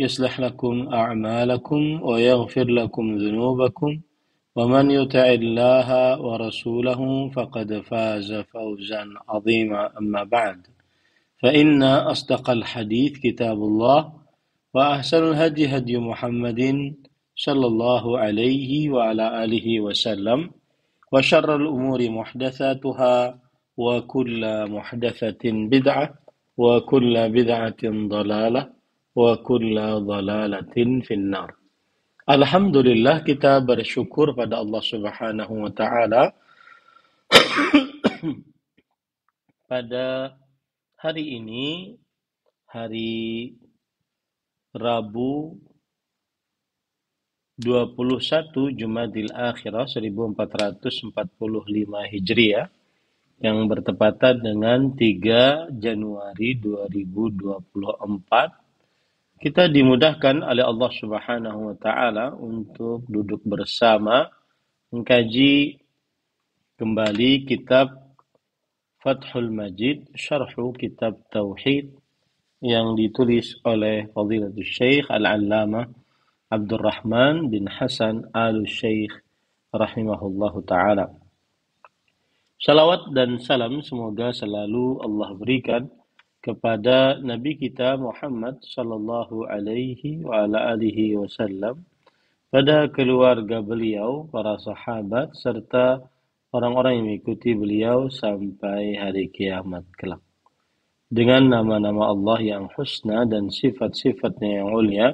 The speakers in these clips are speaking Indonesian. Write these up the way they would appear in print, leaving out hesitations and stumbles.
يصلح لكم أعمالكم ويغفر لكم ذنوبكم ومن يطع الله ورسوله فقد فاز فوزا عظيما أما بعد فإن أصدق الحديث كتاب الله وأحسن الهدي هدي محمد صلى الله عليه وعلى آله وسلم وشر الأمور محدثاتها وكل محدثة بدعة وكل بدعة ضلالة وكل ضلالة في النار. Alhamdulillah, kita bersyukur pada Allah Subhanahu wa taala pada hari ini, hari Rabu 21 Jumadil Akhirah 1445 Hijriah yang bertepatan dengan 3 Januari 2024. Kita dimudahkan oleh Allah Subhanahu wa taala untuk duduk bersama mengkaji kembali kitab Fathul Majid, syarhu kitab Tauhid yang ditulis oleh Fadilatul Syekh Al-Allamah Abdurrahman bin Hasan Al-Syekh rahimahullahu taala. Salawat dan salam semoga selalu Allah berikan kepada Nabi kita Muhammad sallallahu alaihi wa ala alihi wasallam, pada keluarga beliau, para sahabat, serta orang-orang yang mengikuti beliau sampai hari kiamat kelak. Dengan nama-nama Allah yang husna dan sifat-sifatnya yang mulia,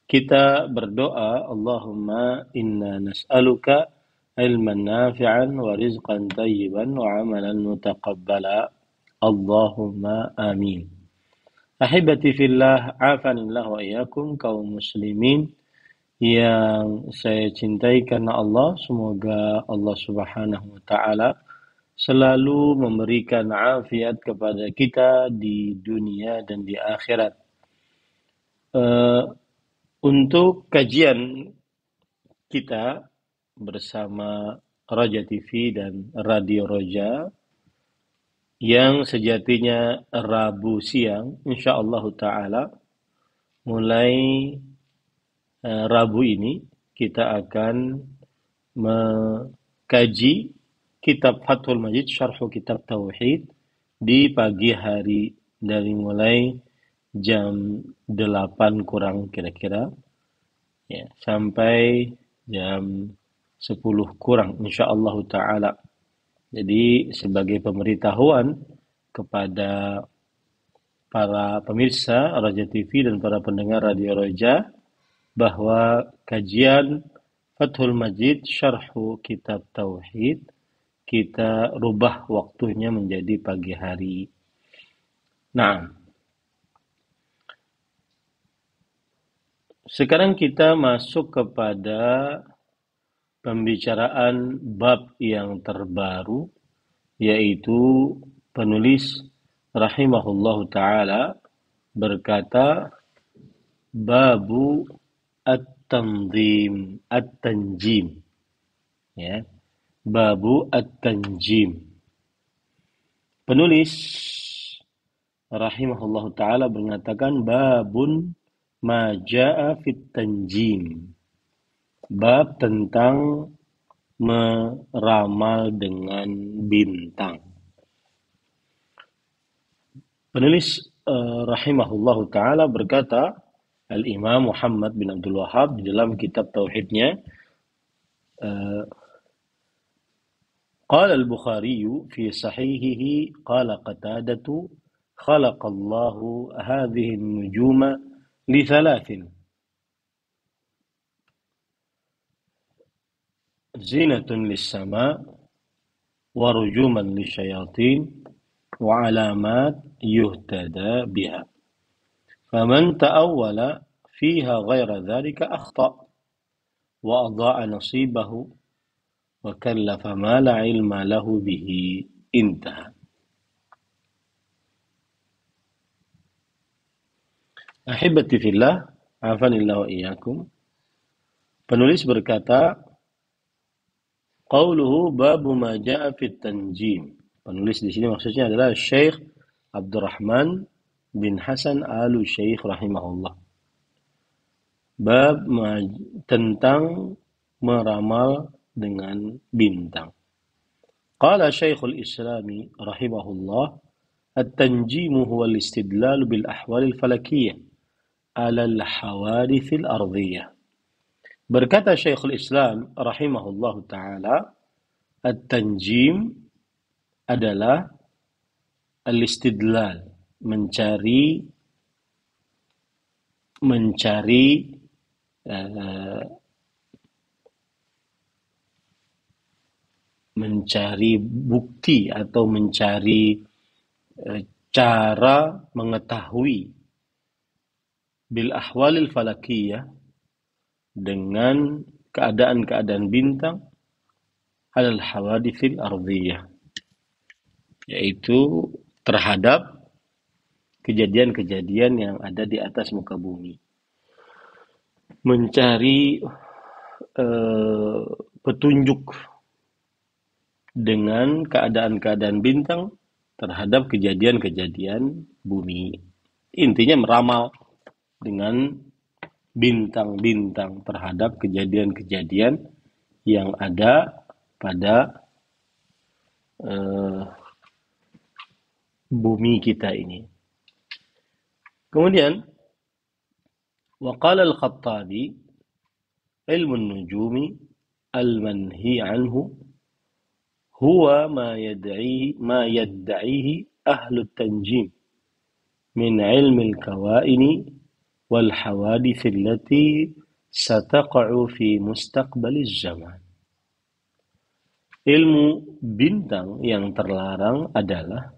kita berdoa, Allahumma inna nas'aluka ilman nafi'an wa rizqan tayyiban wa amalan mutaqabbala. Allahumma amin. Ahibati fillah, afanillah wa iyyakum, kaum muslimin yang saya cintai karena Allah, semoga Allah Subhanahu wa taala selalu memberikan afiat kepada kita di dunia dan di akhirat. Untuk kajian kita bersama Raja TV dan Radio Roja yang sejatinya Rabu siang, insyaallah taala mulai Rabu ini kita akan mengkaji kitab Fathul Majid, syarhu kitab Tauhid di pagi hari dari mulai jam 8 kurang kira-kira ya, sampai jam 10 kurang insyaallah taala. Jadi sebagai pemberitahuan kepada para pemirsa Raja TV dan para pendengar Radio Roja bahwa kajian Fathul Majid syarhu kitab Tauhid kita rubah waktunya menjadi pagi hari. Nah, sekarang kita masuk kepada pembicaraan bab yang terbaru, yaitu penulis rahimahullahu taala berkata babu at-tanzim, at-tanjim, ya, babu at-tanjim. Penulis rahimahullahu taala mengatakan babun ma jaa fit tanjim, bab tentang meramal dengan bintang. Penulis rahimahullahu taala berkata, Al-Imam Muhammad bin Abdul Wahhab di dalam kitab tauhidnya, qala al-Bukhari fi sahihihi qala Qatadatu khalaqallahu hadhihi an-nujuma li thalathin zinatun lis-sama wa rujuman lisyayatin wa alamat yuhtada biha faman ta'awwala fiha ghaira dhalika akhta wa adha'a nasibahu wa kallafa ma la ilma lahu bihi. Intaha. Ahibati fillah, afanillah wa iyyakum. Penulis berkata, qauluhu babu ma jaa fit tanjim. Penulis di sini maksudnya adalah Syekh Abdurrahman bin Hasan Al-Syekh rahimahullah. Bab tentang meramal dengan bintang. Qala Syekhul Islami rahimahullah, at-tanjimu huwa al-istidlal bil ahwal al-falakiyah ala al-hawadith al-ardhiyah. Berkata Syekhul Islam rahimahullah taala, at-tanjim adalah al-istidlal, mencari uh, mencari bukti atau mencari cara mengetahui bil ahwalil falakiyah, dengan keadaan-keadaan bintang, alal hawadithil ardhiyah, yaitu terhadap kejadian-kejadian yang ada di atas muka bumi. Mencari petunjuk dengan keadaan-keadaan bintang terhadap kejadian-kejadian bumi. Intinya meramal dengan bintang-bintang terhadap kejadian-kejadian yang ada pada bumi kita ini. Kemudian waqala al-Khattabi, ilmu an-nujumi al-manhi anhu huwa ma yad'ihi ahlu at-tanjim min ilmi al-kawaini wal hawadith allati sataqa'u fi mustaqbal az-zaman. Ilmu bintang yang terlarang adalah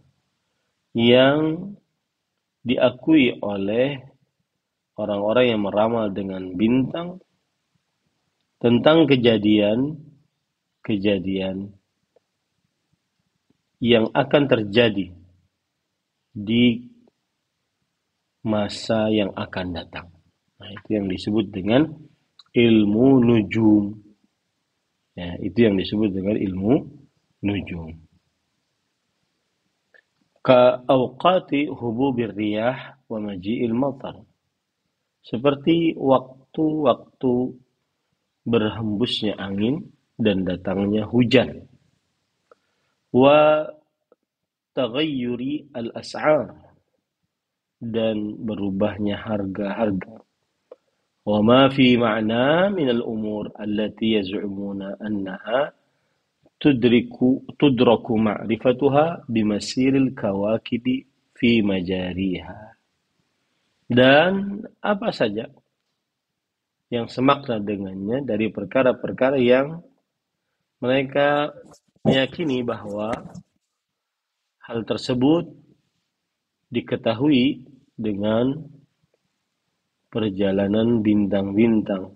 yang diakui oleh orang-orang yang meramal dengan bintang tentang kejadian-kejadian yang akan terjadi di masa yang akan datang. Nah, itu yang disebut dengan ilmu nujum. Ya, itu yang disebut dengan ilmu nujum. Ka awqati hububir riyah wa maji'il matar. Seperti waktu-waktu berhembusnya angin dan datangnya hujan. Wa taghayyuri al-as'ar, dan berubahnya harga-harga. Wa ma fi ma'na min al-umur allati yaz'umuna annaha tudraku ma'rifatuha bimasiril kawakibi fi majariha. Dan apa saja yang semakna dengannya dari perkara-perkara yang mereka meyakini bahwa hal tersebut diketahui dengan perjalanan bintang-bintang,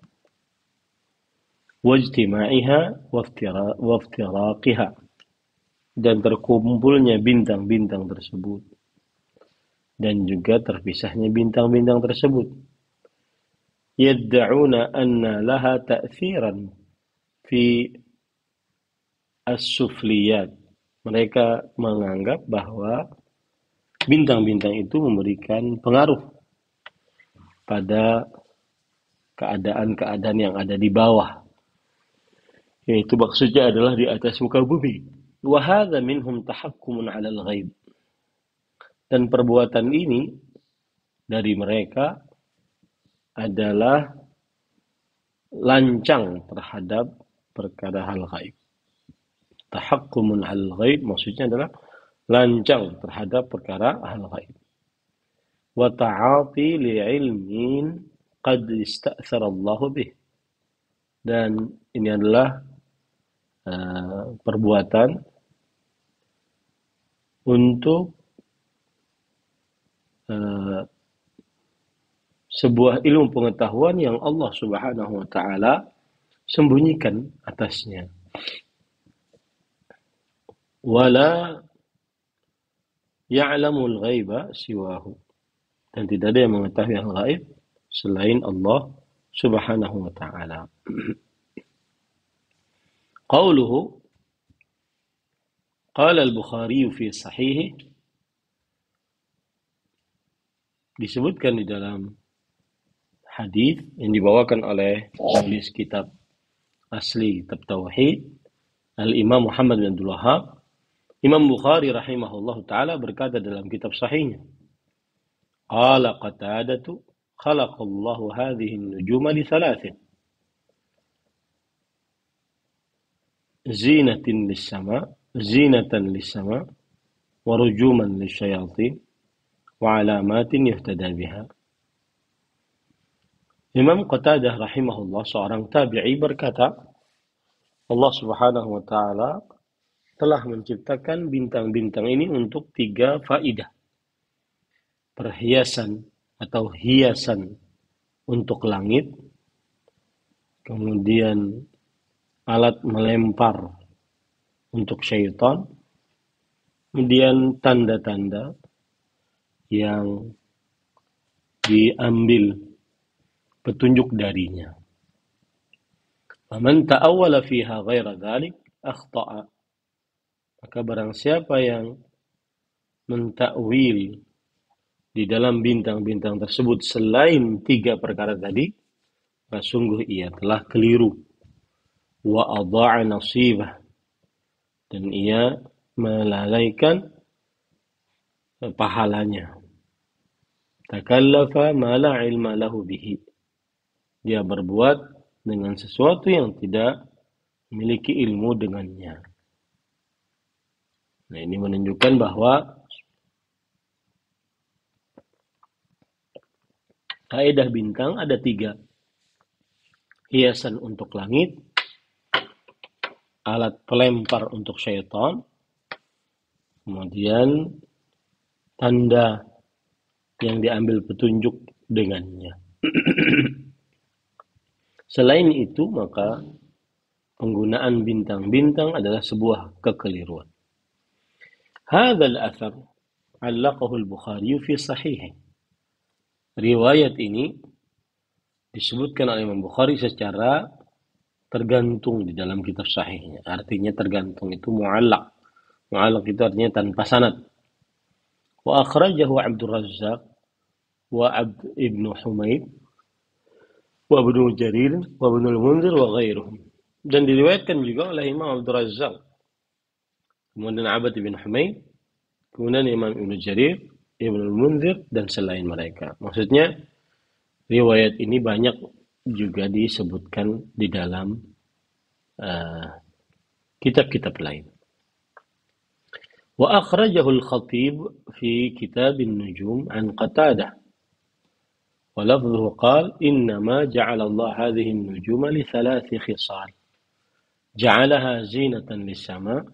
wajtima'iha waftiraqiha, dan terkumpulnya bintang-bintang tersebut dan juga terpisahnya bintang-bintang tersebut. Yadda'una anna laha ta'thiran fi as-sufliyat. Mereka menganggap bahwa bintang-bintang itu memberikan pengaruh pada keadaan-keadaan yang ada di bawah, yaitu maksudnya adalah di atas muka bumi. Wa hadza minhum tahakkumun 'alal ghaib. Dan perbuatan ini dari mereka adalah lancang terhadap perkara hal ghaib. Tahakkumun 'alal ghaib maksudnya adalah lancang terhadap perkara hal ghaib. Wa ta'ati li'ilmin qad ista'thara Allah bih. Dan ini adalah perbuatan untuk sebuah ilmu pengetahuan yang Allah Subhanahu wa taala sembunyikan atasnya. Wala ya'lamul ghaiba siwahu. Dan tidak ada yang mengetahui hal gaib selain Allah Subhanahu wa taala. Qauluhu qala al-Bukhari fi sahih, disebutkan di dalam hadis yang dibawakan oleh penulis kitab asli kitab Tauhid, Al-Imam Muhammad bin Abdul Wahhab. Imam Bukhari rahimahullah ta'ala berkata dalam kitab sahihnya, Qala Qatadatu khalaqallahu hadhihi an-nujuma li thalathin. Zinatan lis-sama, wa rujuman lisyayatin, wa alamatin yuhtada biha. Imam Qatadah rahimahullah, seorang tabi'i, berkata, Allah Subhanahu wa ta'ala telah menciptakan bintang-bintang ini untuk 3 faidah. Perhiasan atau hiasan untuk langit, kemudian alat melempar untuk syaitan, kemudian tanda-tanda yang diambil petunjuk darinya. Faman ta'awwala fiha ghaira dzalik akhta'a. Maka barang siapa yang mentakwil di dalam bintang-bintang tersebut selain 3 perkara tadi, maka sungguh ia telah keliru. Wa adha'a nasibah, dan ia melalaikan pahalanya. Takallafa ma la ilma lahu bihi. Dia berbuat dengan sesuatu yang tidak memiliki ilmu dengannya. Nah, ini menunjukkan bahwa kaidah bintang ada 3. Hiasan untuk langit, alat pelempar untuk syaitan, kemudian tanda yang diambil petunjuk dengannya. Selain itu, maka penggunaan bintang-bintang adalah sebuah kekeliruan. Hadzal athar 'allaqahu al-Bukhari fi sahihih. Riwayat ini disebutkan oleh Imam Bukhari secara tergantung di dalam kitab sahihnya. Artinya tergantung itu mu'allaq. Mu'allaq itu artinya tanpa sanad. Wa akhrajahu Abdul Razzaq wa Abd ibn Humaid wa Ibnu Jarir wa Ibnu al-Munzir wa ghairuhum. Dan diriwayatkan juga oleh Imam Abdul Razzaq, kemudian Abd ibn Humaid, kemudian Imam Ibnu Jarir, Ibnu al-Munzir, dan selain mereka. Maksudnya riwayat ini banyak juga disebutkan di dalam kitab-kitab lain. Wa akhrajahu al-Khatib fi Kitab an-Nujum an Qatadah. ولفظه قال إنما جعل الله هذه النجوم ل3 خصال جعلها زينة للسماء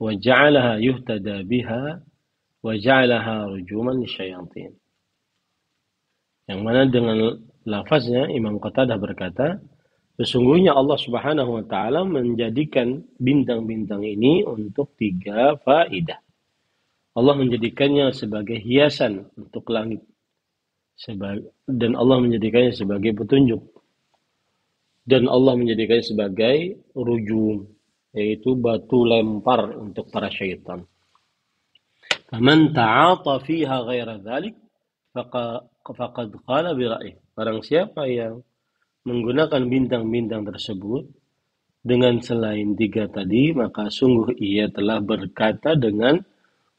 وجعلها يهتدى بها وجعلها رجوما للشياطين. Yang mana dengan lafaznya Imam Qatadah berkata, sesungguhnya Allah Subhanahu wa ta'ala menjadikan bintang-bintang ini untuk 3 faidah. Allah menjadikannya sebagai hiasan untuk langit, dan Allah menjadikannya sebagai petunjuk, dan Allah menjadikannya sebagai rujum, yaitu batu lempar untuk para syaitan. Faman ta'ata fiha ghaira dzalik faqad qala bi ra'ih. Barang siapa yang menggunakan bintang-bintang tersebut dengan selain 3 tadi, maka sungguh ia telah berkata dengan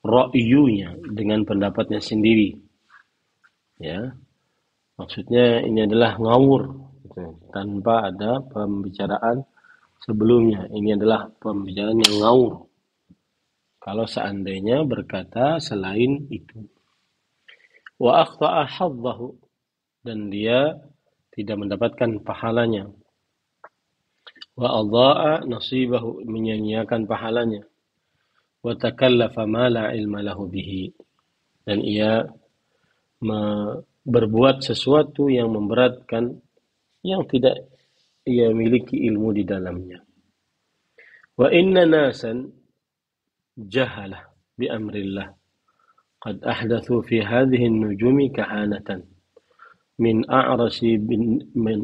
ra'yunya, dengan pendapatnya sendiri. Ya, maksudnya ini adalah ngawur, gitu, tanpa ada pembicaraan sebelumnya. Ini adalah pembicaraan yang ngawur kalau seandainya berkata selain itu. Wa akhta'a haddahu, dan dia tidak mendapatkan pahalanya. Wa adha'a nasibahu, menyanyiakan pahalanya. Wa takallafa ma la ilma lahu bihi, dan ia berbuat sesuatu yang memberatkan yang tidak ia miliki ilmu di dalamnya. Wa inna nasan jahalah bi amrillah qad ahdathu fi hadhihi an-nujumi kahanatan min a'rasi min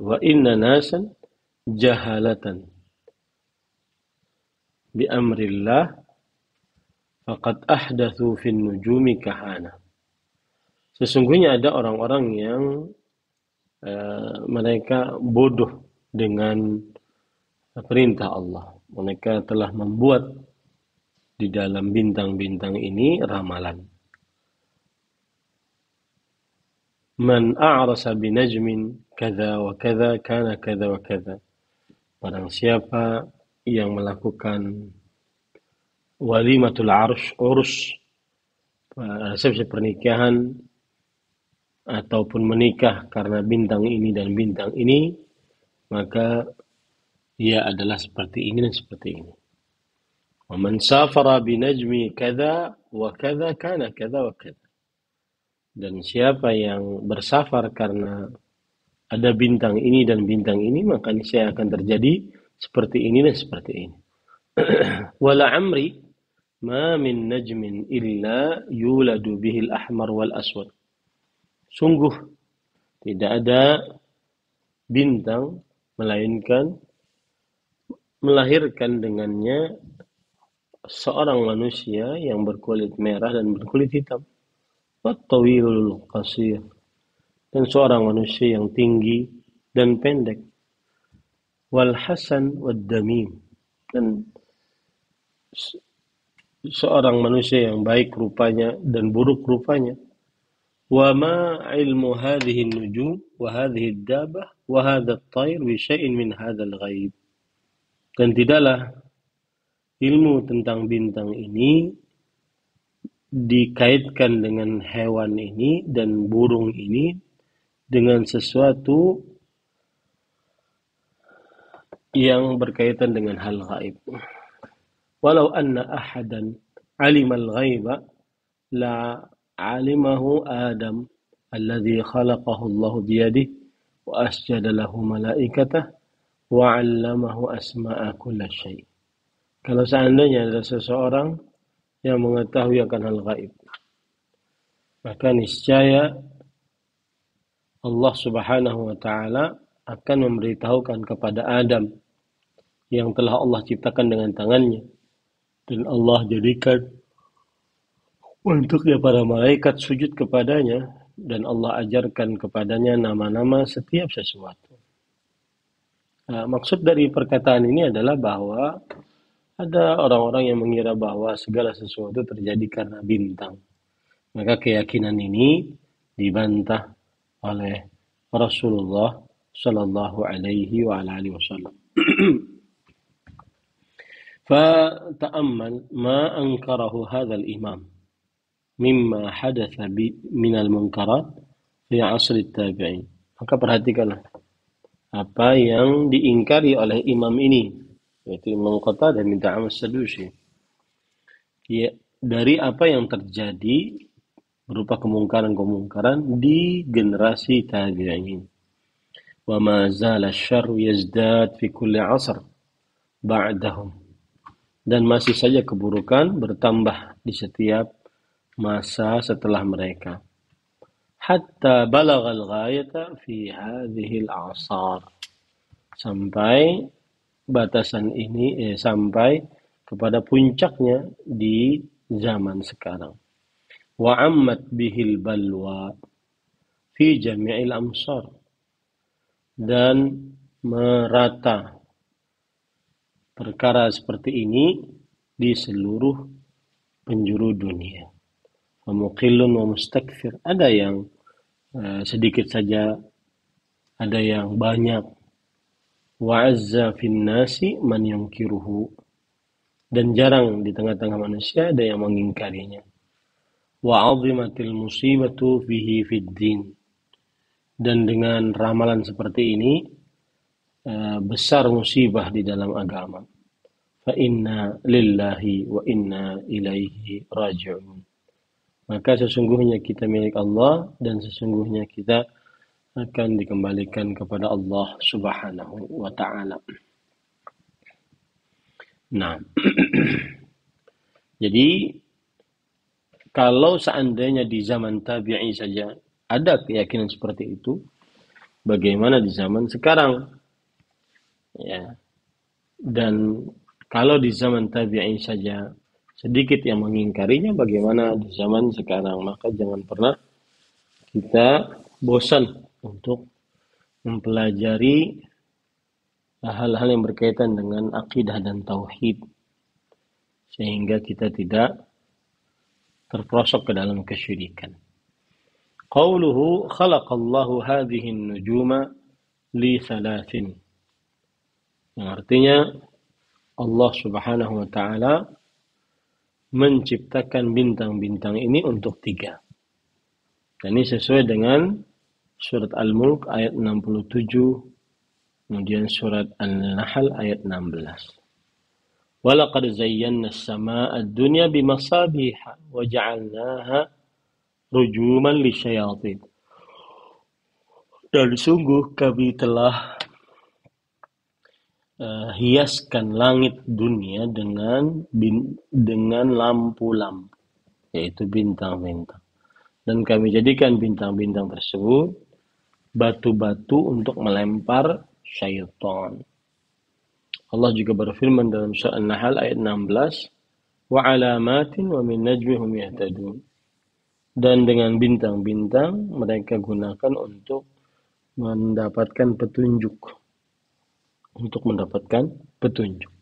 wa inna nasan jahalatan bi amrillah faqad ahdathu fi an-nujumi kahana. Sesungguhnya ada orang-orang yang mereka bodoh dengan perintah Allah. Mereka telah membuat di dalam bintang-bintang ini ramalan. Man a'rasa binajmin kadza wa kadza kana kadza wa kadza. Barang siapa yang melakukan walimatul urus, resepsi pernikahan ataupun menikah karena bintang ini dan bintang ini, maka ia adalah seperti ini dan seperti ini. Wa man safara binajmi kadza wa kadza kana kadza wa kadza. Dan siapa yang bersafar karena ada bintang ini dan bintang ini, maka niscaya akan terjadi seperti ini dan seperti ini. Wala amri ma min najmin illa yuladu bihil ahmar wal aswad. Sungguh tidak ada bintang melainkan melahirkan dengannya seorang manusia yang berkulit merah dan berkulit hitam. Wat-tawilul qasir, dan seorang manusia yang tinggi dan pendek. Wal hasan wad damim, dan seorang manusia yang baik rupanya dan buruk rupanya. Wa ma ilmu hadhihi an-nujum wa hadhihi ad-dabah wa hadha at-tayr bi syai'in min hadzal ghaib. Dan tidaklah ilmu tentang bintang ini dikaitkan dengan hewan ini dan burung ini dengan sesuatu yang berkaitan dengan hal gaib. Walau anna ahadan alimal ghaiba la alimahu Adam alladhi khalaqahu Allah biyadihi wa asjada lahu malaikatah wa 'allamahu asma'a kulli syai'. Kalau seandainya ada seseorang yang mengetahui akan hal gaib, maka niscaya Allah Subhanahu wa taala akan memberitahukan kepada Adam yang telah Allah ciptakan dengan tangannya, dan Allah jadikan untuknya para malaikat sujud kepadanya, dan Allah ajarkan kepadanya nama-nama setiap sesuatu. Nah, maksud dari perkataan ini adalah bahwa ada orang-orang yang mengira bahwa segala sesuatu terjadi karena bintang. Maka keyakinan ini dibantah oleh Rasulullah Sallallahu Alaihi Wasallam. فتأمل ما أنكره هذا الإمام مما حدث من المنكرات في عصر التابعين. Maka perhatikanlah apa yang diingkari oleh imam ini, yaitu Imam Qatadah bin Di'amah As-Sadusi, ya, dari apa yang terjadi berupa kemungkaran-kemungkaran di generasi tabi'in. Wa ma zala asy-syarru yazdad fi kulli 'asr ba'dahum. Dan masih saja keburukan bertambah di setiap masa setelah mereka. Hatta balagal ghayata fi hadhil a'sar. Sampai batasan ini sampai kepada puncaknya di zaman sekarang. Wa ammat bihil balwa fi jami'il amsar. Dan merata perkara seperti ini di seluruh penjuru dunia. Muqillun wa mustakfir. Ada yang sedikit saja, ada yang banyak. Wa azza fin nasi man yunkiruhu. Dan jarang di tengah-tengah manusia ada yang mengingkarinya. Wa 'azimatil musibatu fihi fid din. Dan dengan ramalan seperti ini besar musibah di dalam agama. Fa inna lillahi wa inna ilaihi raji'un. Maka sesungguhnya kita milik Allah dan sesungguhnya kita akan dikembalikan kepada Allah Subhanahu wa taala. Nah, jadi kalau seandainya di zaman tabi'i saja ada keyakinan seperti itu, bagaimana di zaman sekarang? Ya. Dan kalau di zaman tabi'in saja sedikit yang mengingkarinya, bagaimana di zaman sekarang? Maka jangan pernah kita bosan untuk mempelajari hal-hal yang berkaitan dengan akidah dan tauhid, sehingga kita tidak terperosok ke dalam kesyirikan. Qauluhu khalaqallahu hadhihi an-nujuma li thalathin. Yang artinya Allah Subhanahu wa taala menciptakan bintang-bintang ini untuk 3. Dan ini sesuai dengan surat Al-Mulk ayat 67, kemudian surat An-Nahl ayat 16. وَلَقَدْ زَيَّنَّا السَّمَاءَ الدُّنْيَا بِمَصَابِيحَ وَجَعَلْنَاهَا رُجُومًا لِلشَّيَاطِينِ. Dan sungguh kami telah hiaskan langit dunia dengan lampu-lampu, yaitu bintang-bintang. Dan kami jadikan bintang-bintang tersebut batu-batu untuk melempar syaitan. Allah juga berfirman dalam surah An-Nahl ayat 16, wa alamatin wa min najmihum yahtadun. Dan dengan bintang-bintang mereka gunakan untuk mendapatkan petunjuk.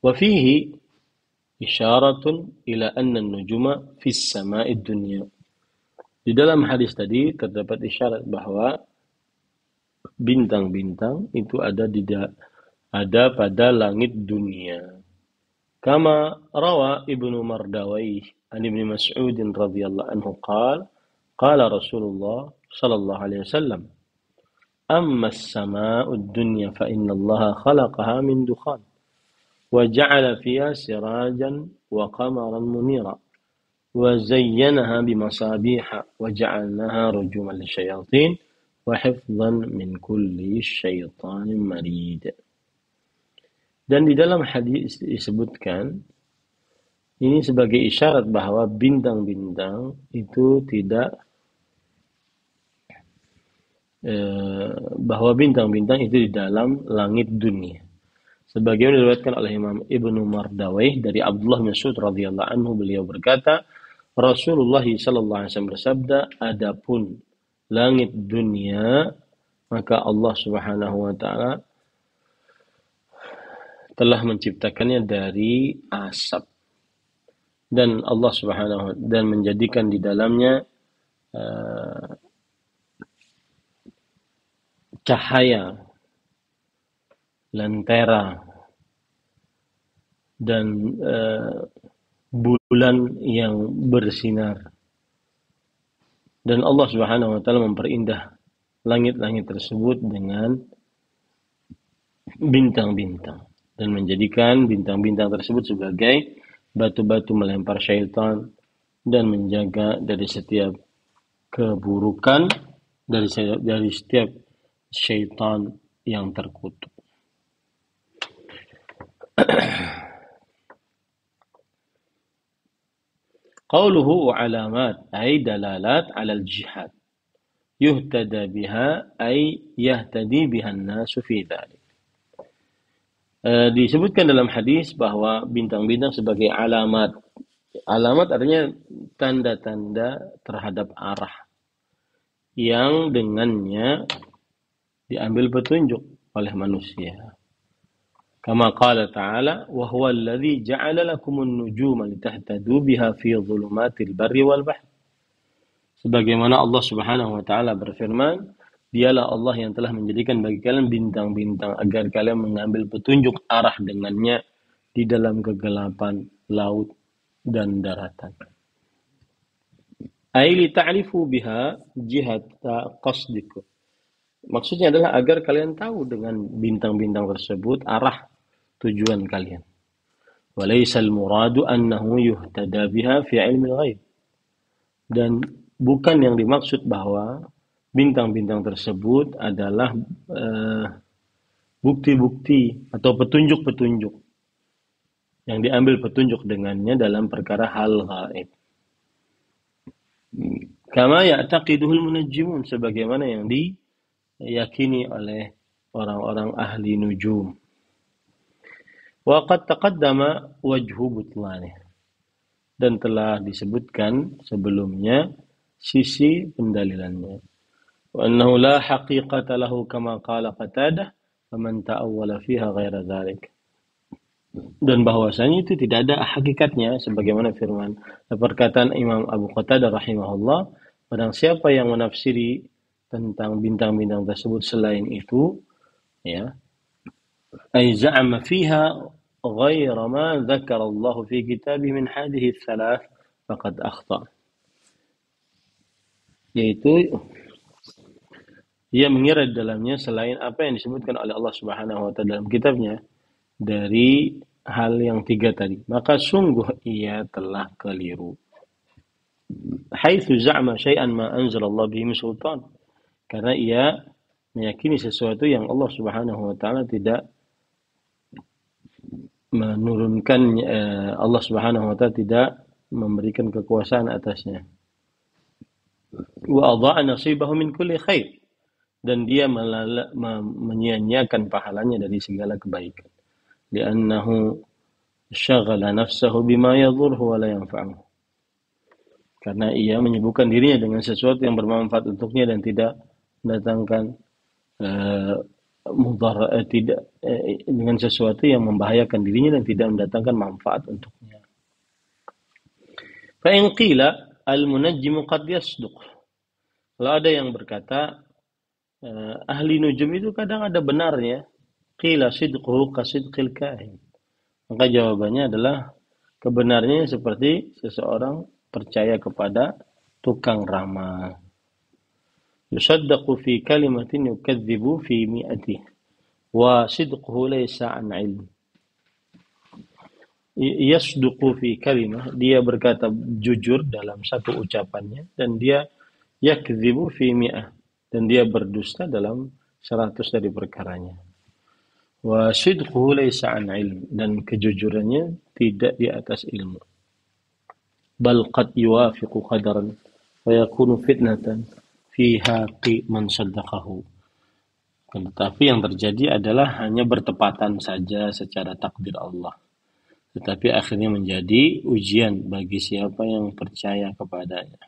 Wa fihi isyaratun ila anna an-nujuma fis sama'id dunya. Di dalam hadis tadi terdapat isyarat bahwa bintang-bintang itu ada pada langit dunia. Kama rawa Ibnu Mardawayh an Ibnu Mas'ud radhiyallahu anhu qala Rasulullah sallallahu alaihi wasallam, amma as-sama'ud dunya fa inna Allah khalaqaha min dukhan wa ja'ala fiha sirajan wa qamaran munira wa zayyanaha bimasabiha wa ja'alnaha rujuman lisyayatin wa hifdhan min kulli syaitanin marid. Dan di dalam hadis disebutkan ini sebagai isyarat bahwa bintang-bintang itu di dalam langit dunia. Sebagaimana diriwayatkan oleh Imam Ibnu Mardawayh dari Abdullah bin Mas'ud radhiyallahu anhu, beliau berkata, Rasulullah sallallahu alaihi wasallam bersabda, adapun langit dunia, maka Allah Subhanahu wa taala telah menciptakannya dari asap. Dan Allah Subhanahu wa taala dan menjadikan di dalamnya cahaya, lentera, dan bulan yang bersinar. Dan Allah Subhanahu wa taala memperindah langit-langit tersebut dengan bintang-bintang dan menjadikan bintang-bintang tersebut sebagai batu-batu melempar syaitan dan menjaga dari setiap keburukan, dari setiap syaitan yang terkutuk. Qauluhu wa alamat ay dalalat 'ala al-jihad yuhtada biha ay yahtadi biha an-nasu fi dzalik. Disebutkan dalam hadis bahwa bintang-bintang sebagai alamat. Alamat artinya tanda-tanda terhadap arah yang dengannya diambil petunjuk oleh manusia. Kama qala ta'ala, wa huwa alladhi ja'ala lakumun nujuma litahtadu biha fi dhulumatil barri wal bahr. Sebagaimana Allah Subhanahu wa taala berfirman, dialah Allah yang telah menjadikan bagi kalian bintang-bintang agar kalian mengambil petunjuk arah dengannya di dalam kegelapan laut dan daratan. Ai li ta'rifu biha jihata qasdikum. Maksudnya adalah agar kalian tahu dengan bintang-bintang tersebut arah tujuan kalian. Walaysal muradu annahu yuhtada biha fi ilmi al-ghaib. Dan bukan yang dimaksud bahwa bintang-bintang tersebut adalah bukti-bukti atau petunjuk-petunjuk yang diambil petunjuk dengannya dalam perkara hal gaib. Kama ya'taqiduhul munajjimun, sebagaimana yang diyakini oleh orang-orang ahli nujum. Wa qad taqaddama wajhu butlanih. dan telah disebutkan sebelumnya sisi pendalilannya. Wa annahu la haqiqata lahu kama qala Qatadah faman ta'awwala fiha ghaira dzalik. Dan bahwasanya itu tidak ada hakikatnya sebagaimana firman perkataan Imam Abu Qatadah rahimahullah, barang siapa yang menafsiri tentang bintang-bintang tersebut selain itu, ya, ay za'ama fiha ghaira ma dzakara Allah fi kitabih min hadhihi tsalath faqad akhta. Yaitu ia mengira di dalamnya selain apa yang disebutkan oleh Allah Subhanahu wa taala dalam kitabnya dari hal yang tiga tadi, maka sungguh ia telah keliru. Haitsu za'ama syai'an ma anzalallahu bihi min sultan, karena ia meyakini sesuatu yang Allah Subhanahu wa taala tidak menurunkan, Allah Subhanahu wa taala tidak memberikan kekuasaan atasnya. Wa adha'a nasibahu min kulli khair, dan dia menyia-nyiakan pahalanya dari segala kebaikan. Li'annahu syaghala nafsahu bima yadhurhu wa la yanfa'uhu, karena ia menyibukkan dirinya dengan sesuatu yang bermanfaat untuknya dan tidak mendatangkan dengan sesuatu yang membahayakan dirinya dan tidak mendatangkan manfaat untuknya. Fa in qila al-munajjimu qad yasduq. Kalau ada yang berkata ahli nujum itu kadang ada benarnya, qila sidquhu ka sidqil kahin. Maka jawabannya adalah kebenarnya seperti seseorang percaya kepada tukang ramal. Yusaddaqu fi kalimatin yukadzibu fi mi'atih wa sidquhu laysa an ilm. Yasduqu fi kalimah, dia berkata jujur dalam satu ucapannya, dan dia yakdzibu fi mi'ah, dan dia berdusta dalam 100 dari perkaranya. Wa sidquhu laysa an ilm, dan kejujurannya tidak di atas ilmu. Bal qad yuwafiqu qadaran wa yakunu fitnatan fi haqi man saddaqahu. Tetapi yang terjadi adalah hanya bertepatan saja secara takdir Allah, tetapi akhirnya menjadi ujian bagi siapa yang percaya kepadanya.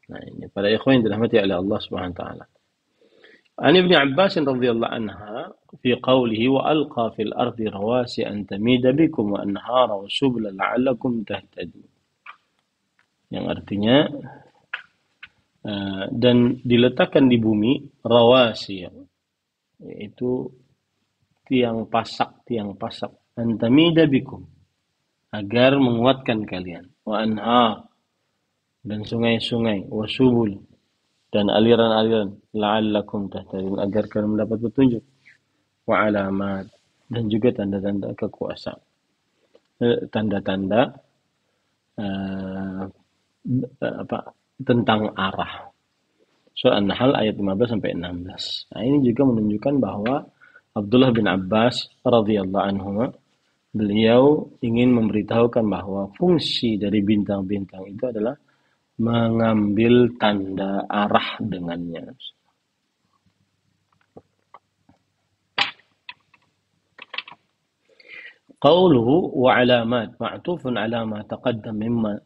Nah, ini para ikhwan yang dirahmati oleh Allah Subhanahu wa taala. An Ibnu Abbas radhiyallahu anha fi qawlihi wa alqa fil ardi rawasi an tamida bikum wa anhara wa subula la'allakum tahtadun. Yang artinya dan diletakkan di bumi rawasi, yaitu tiang pasak an tamida bikum, agar menguatkan kalian, wa anhar, dan sungai-sungai, wa subul, dan aliran-aliran, la'allakum tahtadun, agar kalian mendapat petunjuk, wa alamat, dan juga tanda-tanda kekuasaan, tanda-tanda tentang arah. Surah An-Nahl ayat 15 sampai 16. Nah, ini juga menunjukkan bahwa Abdullah bin Abbas radhiyallahu anhu, beliau ingin memberitahukan bahwa fungsi dari bintang-bintang itu adalah mengambil tanda arah dengannya. Qauluhu wa alamat ma'tufun ala ma taqaddam mimma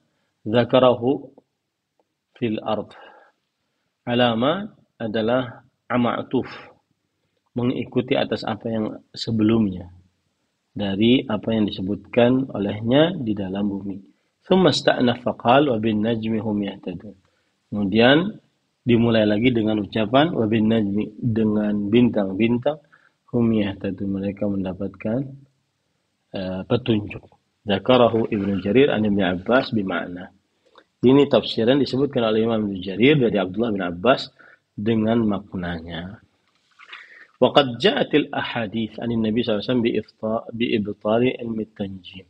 dzakarahu fil ard. Alamat adalah ma'tuf, mengikuti atas apa yang sebelumnya dari apa yang disebutkan olehnya di dalam bumi. Tsumma sta'naf faqal wa bin najmi hum yahtadun. Kemudian dimulai lagi dengan ucapan wa bin najmi, dengan bintang-bintang, hum yahtadun, mereka mendapatkan petunjuk. Dzakarahu Ibnu Jarir an Ibnu Abbas bima'na. Ini tafsiran disebutkan oleh Imam Ibnu Jarir dari Abdullah bin Abbas dengan maknanya. Waqad ja'atil ahadits an Nabi SAW bi ibtali ilmi tanjim.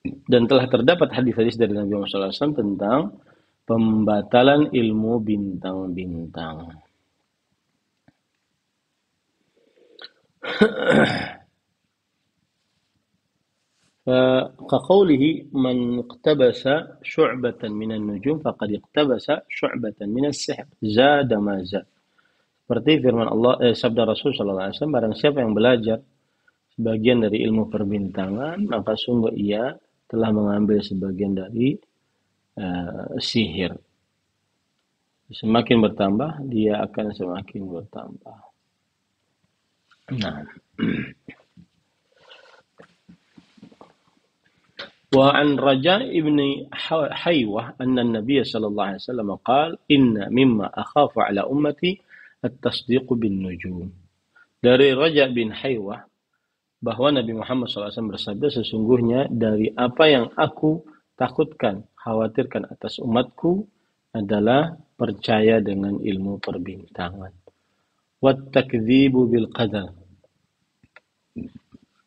Dan telah terdapat hadis-hadis dari Nabi Muhammad SAW tentang pembatalan ilmu bintang-bintang. Kaqaulihi man iqtabasa syu'batan minan nujum faqad iqtabasa syu'batan minas sihr zada ma zad. Seperti firman Allah, sabda Rasul sallallahu alaihi wasallam, barang siapa yang belajar sebagian dari ilmu perbintangan, maka sungguh ia telah mengambil sebagian dari sihir. Semakin bertambah, dia akan semakin bertambah. Nah, وعن رجاء بن حيوة أن النبي صلى الله عليه وسلم قال إن مما أخاف على أمتي التصديق بالنجوم. Dari Raja bin Haywah bahwa Nabi Muhammad SAW bersabda, sesungguhnya dari apa yang aku takutkan, khawatirkan atas umatku adalah percaya dengan ilmu perbintangan. Wat-takdzibu bil qadar,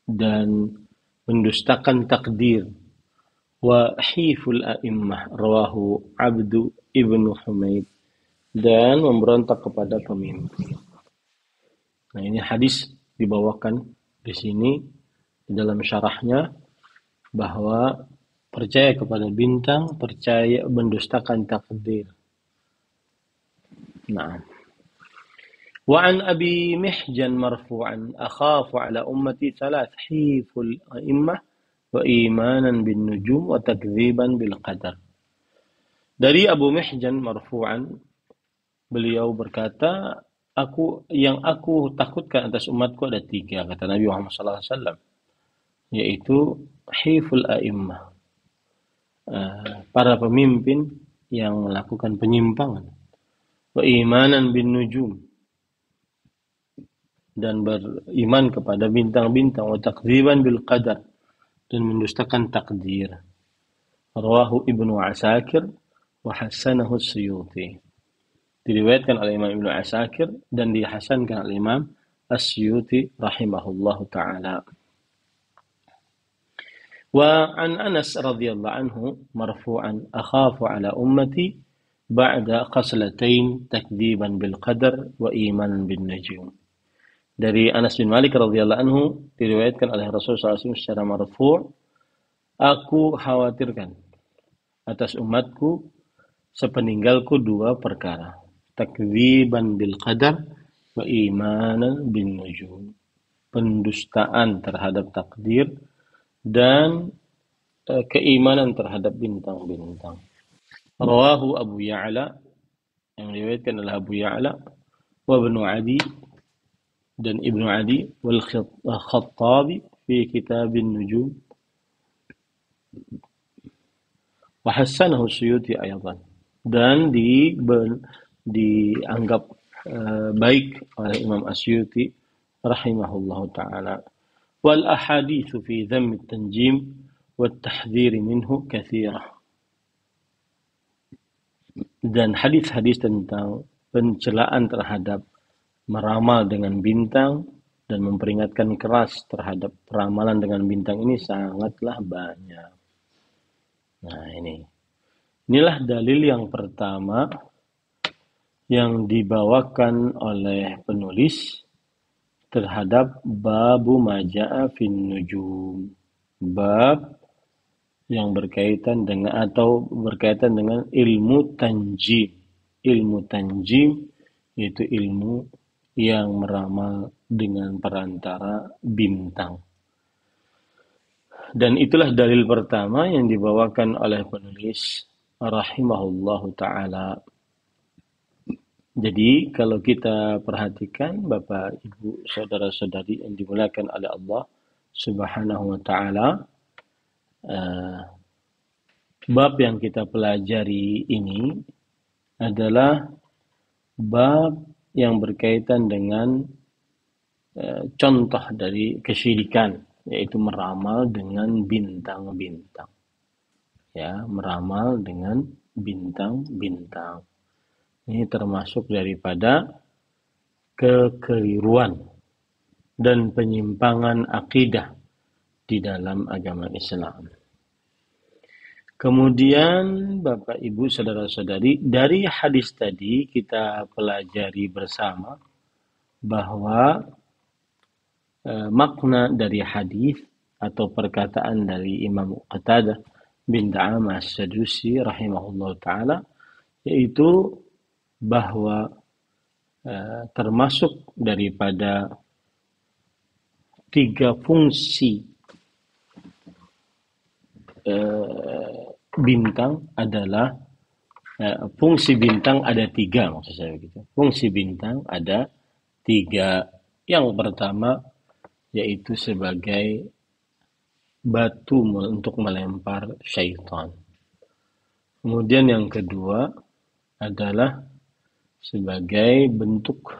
dan mendustakan takdir. Wa hiful a'immah, rawahu Abdu ibnu Humaid, dan memberontak kepada pemimpin. Nah, ini hadis dibawakan di sini di dalam syarahnya bahwa percaya kepada bintang, percaya mendustakan takdir. Nah, wa an Abi Mihjan marfu'an akhafu ala ummati thalath hiful a'immah wa imanan bin nujum wa takdziban bil qadar. Dari Abu Mihjan marfu'an, beliau berkata, yang aku takutkan atas umatku ada 3, kata Nabi Muhammad SAW, yaitu hiful a'immah, para pemimpin yang melakukan penyimpangan, wa imanan bin nujum, dan beriman kepada bintang-bintang, wa takdziban bil qadar, dan mendustakan takdir. Rawahu Ibnu Asakir wa hasanahu As-Suyuti. Diriwayatkan oleh Imam Ibnu Asakir dan dihasankan oleh Imam As-Suyuti rahimahullahu taala. Wa an Anas radhiyallahu anhu marfu'an akhafu ala ummati ba'da khaslatain takdziban bil qadar wa imanan bin najum. Dari Anas bin Malik radhiyallahu anhu diriwayatkan oleh Rasulullah SAW secara marfu', aku khawatirkan atas umatku sepeninggalku 2 perkara, takdziban bil qadar wa imanan bin nujum, pendustaan terhadap takdir dan keimanan terhadap bintang-bintang. Rawahu Abu Ya'la, yang diriwayatkan oleh Abu Ya'la, wa Ibnu Adi, dan Ibnu Adi, wal Khattabi fi Kitabin Nujum, wa hasanahu Suyuti aydan, dan dianggap baik oleh Imam Asyuti rahimahullahu taala. Wal ahaditsu fi dhamm at-tanjim wat tahdhir minhu katsirah. Dan hadis-hadis tentang pencelaan terhadap meramal dengan bintang dan memperingatkan keras terhadap peramalan dengan bintang ini sangatlah banyak. Nah, inilah dalil yang pertama yang dibawakan oleh penulis terhadap babu maja'a fin nujum, bab yang berkaitan dengan ilmu tanjim. Ilmu tanjim yaitu ilmu yang meramal dengan perantara bintang. Dan itulah dalil pertama yang dibawakan oleh penulis rahimahullahu ta'ala. Jadi kalau kita perhatikan Bapak, Ibu, Saudara-saudari yang dimuliakan oleh Allah Subhanahu wa ta'ala, bab yang kita pelajari ini adalah bab yang berkaitan dengan contoh dari kesyirikan, yaitu meramal dengan bintang-bintang. Ya, meramal dengan bintang-bintang. Ini termasuk daripada kekeliruan dan penyimpangan akidah di dalam agama Islam. Kemudian Bapak Ibu Saudara-saudari, dari hadis tadi kita pelajari bersama bahwa makna dari hadis atau perkataan dari Imam Qatadah bin Da'amah As-Sadusi rahimahullah ta'ala, yaitu bahwa termasuk daripada tiga fungsi bintang adalah fungsi bintang ada tiga, maksud saya begitu. Fungsi bintang ada tiga. Yang pertama yaitu sebagai batu untuk melempar syaitan. Kemudian yang kedua adalah sebagai bentuk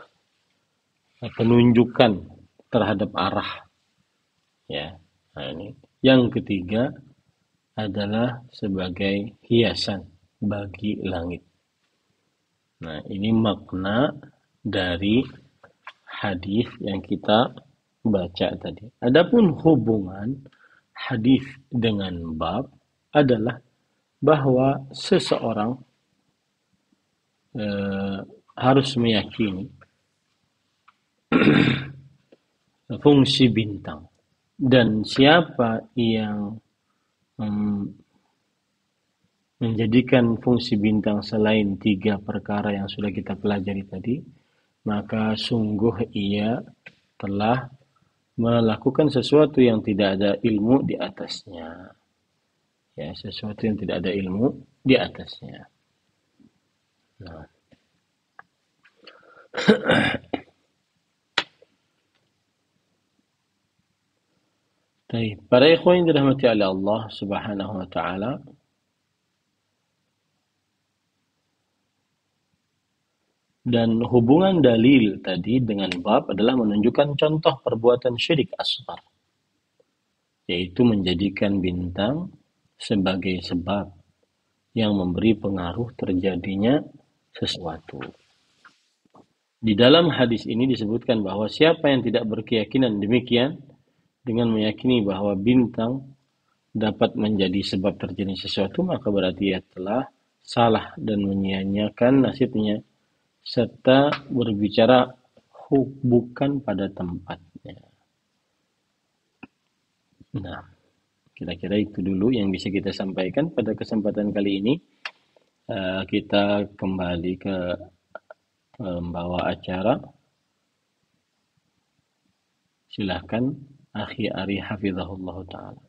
penunjukan terhadap arah, ya. Nah, ini. Yang ketiga adalah sebagai hiasan bagi langit. Nah, ini makna dari hadis yang kita baca tadi. Adapun hubungan hadis dengan bab adalah bahwa seseorang harus meyakini fungsi bintang, dan siapa yang menjadikan fungsi bintang selain tiga perkara yang sudah kita pelajari tadi, maka sungguh ia telah melakukan sesuatu yang tidak ada ilmu di atasnya. Ya, sesuatu yang tidak ada ilmu di atasnya. Nah, para ikhwan yang dirahmati oleh Allah Subhanahu wa taala, dan hubungan dalil tadi dengan bab adalah menunjukkan contoh perbuatan syirik asghar, yaitu menjadikan bintang sebagai sebab yang memberi pengaruh terjadinya sesuatu. Di dalam hadis ini disebutkan bahwa siapa yang tidak berkeyakinan demikian dengan meyakini bahwa bintang dapat menjadi sebab terjadi sesuatu, maka berarti ia telah salah dan menyia-nyiakan nasibnya serta berbicara bukan pada tempatnya. Nah, kira-kira itu dulu yang bisa kita sampaikan pada kesempatan kali ini. Kita kembali ke pembawa acara. Silahkan Akhi Ari hafizahullah ta'ala.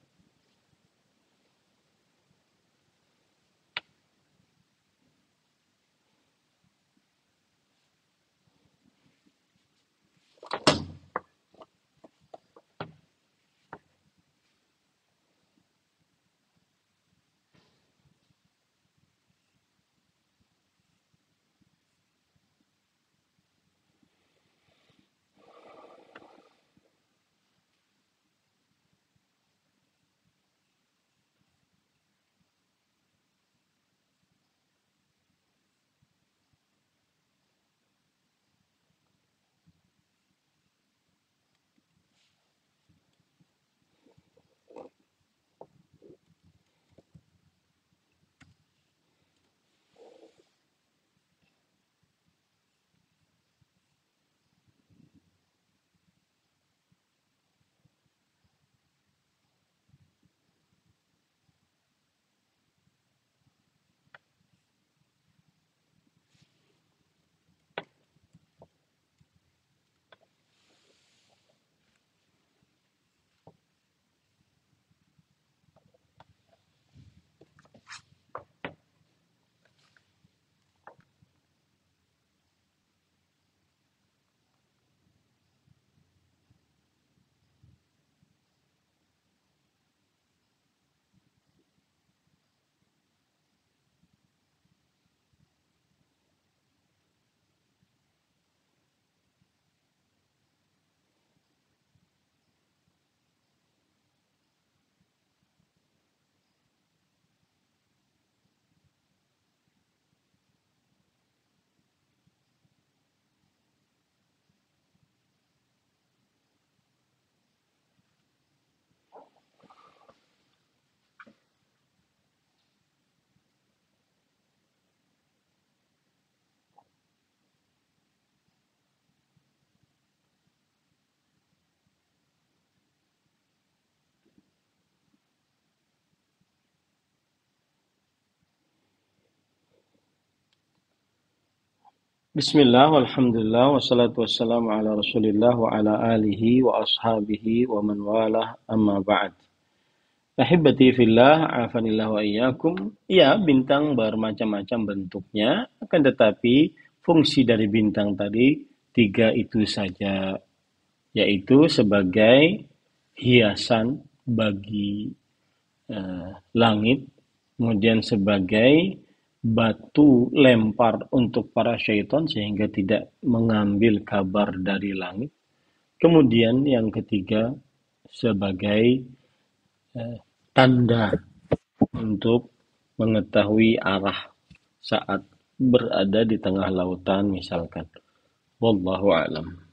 Bismillah, walhamdulillah, wassalatu wassalamu ala rasulillah wa ala alihi wa ashabihi wa man walah amma ba'd. Ahibati fillah, afanillah wa iyyakum. Ya, bintang bermacam-macam bentuknya, akan tetapi fungsi dari bintang tadi tiga itu saja, yaitu sebagai hiasan bagi langit, kemudian sebagai batu lempar untuk para syaitan sehingga tidak mengambil kabar dari langit. Kemudian yang ketiga sebagai tanda untuk mengetahui arah saat berada di tengah lautan misalkan. Wallahu a'lam.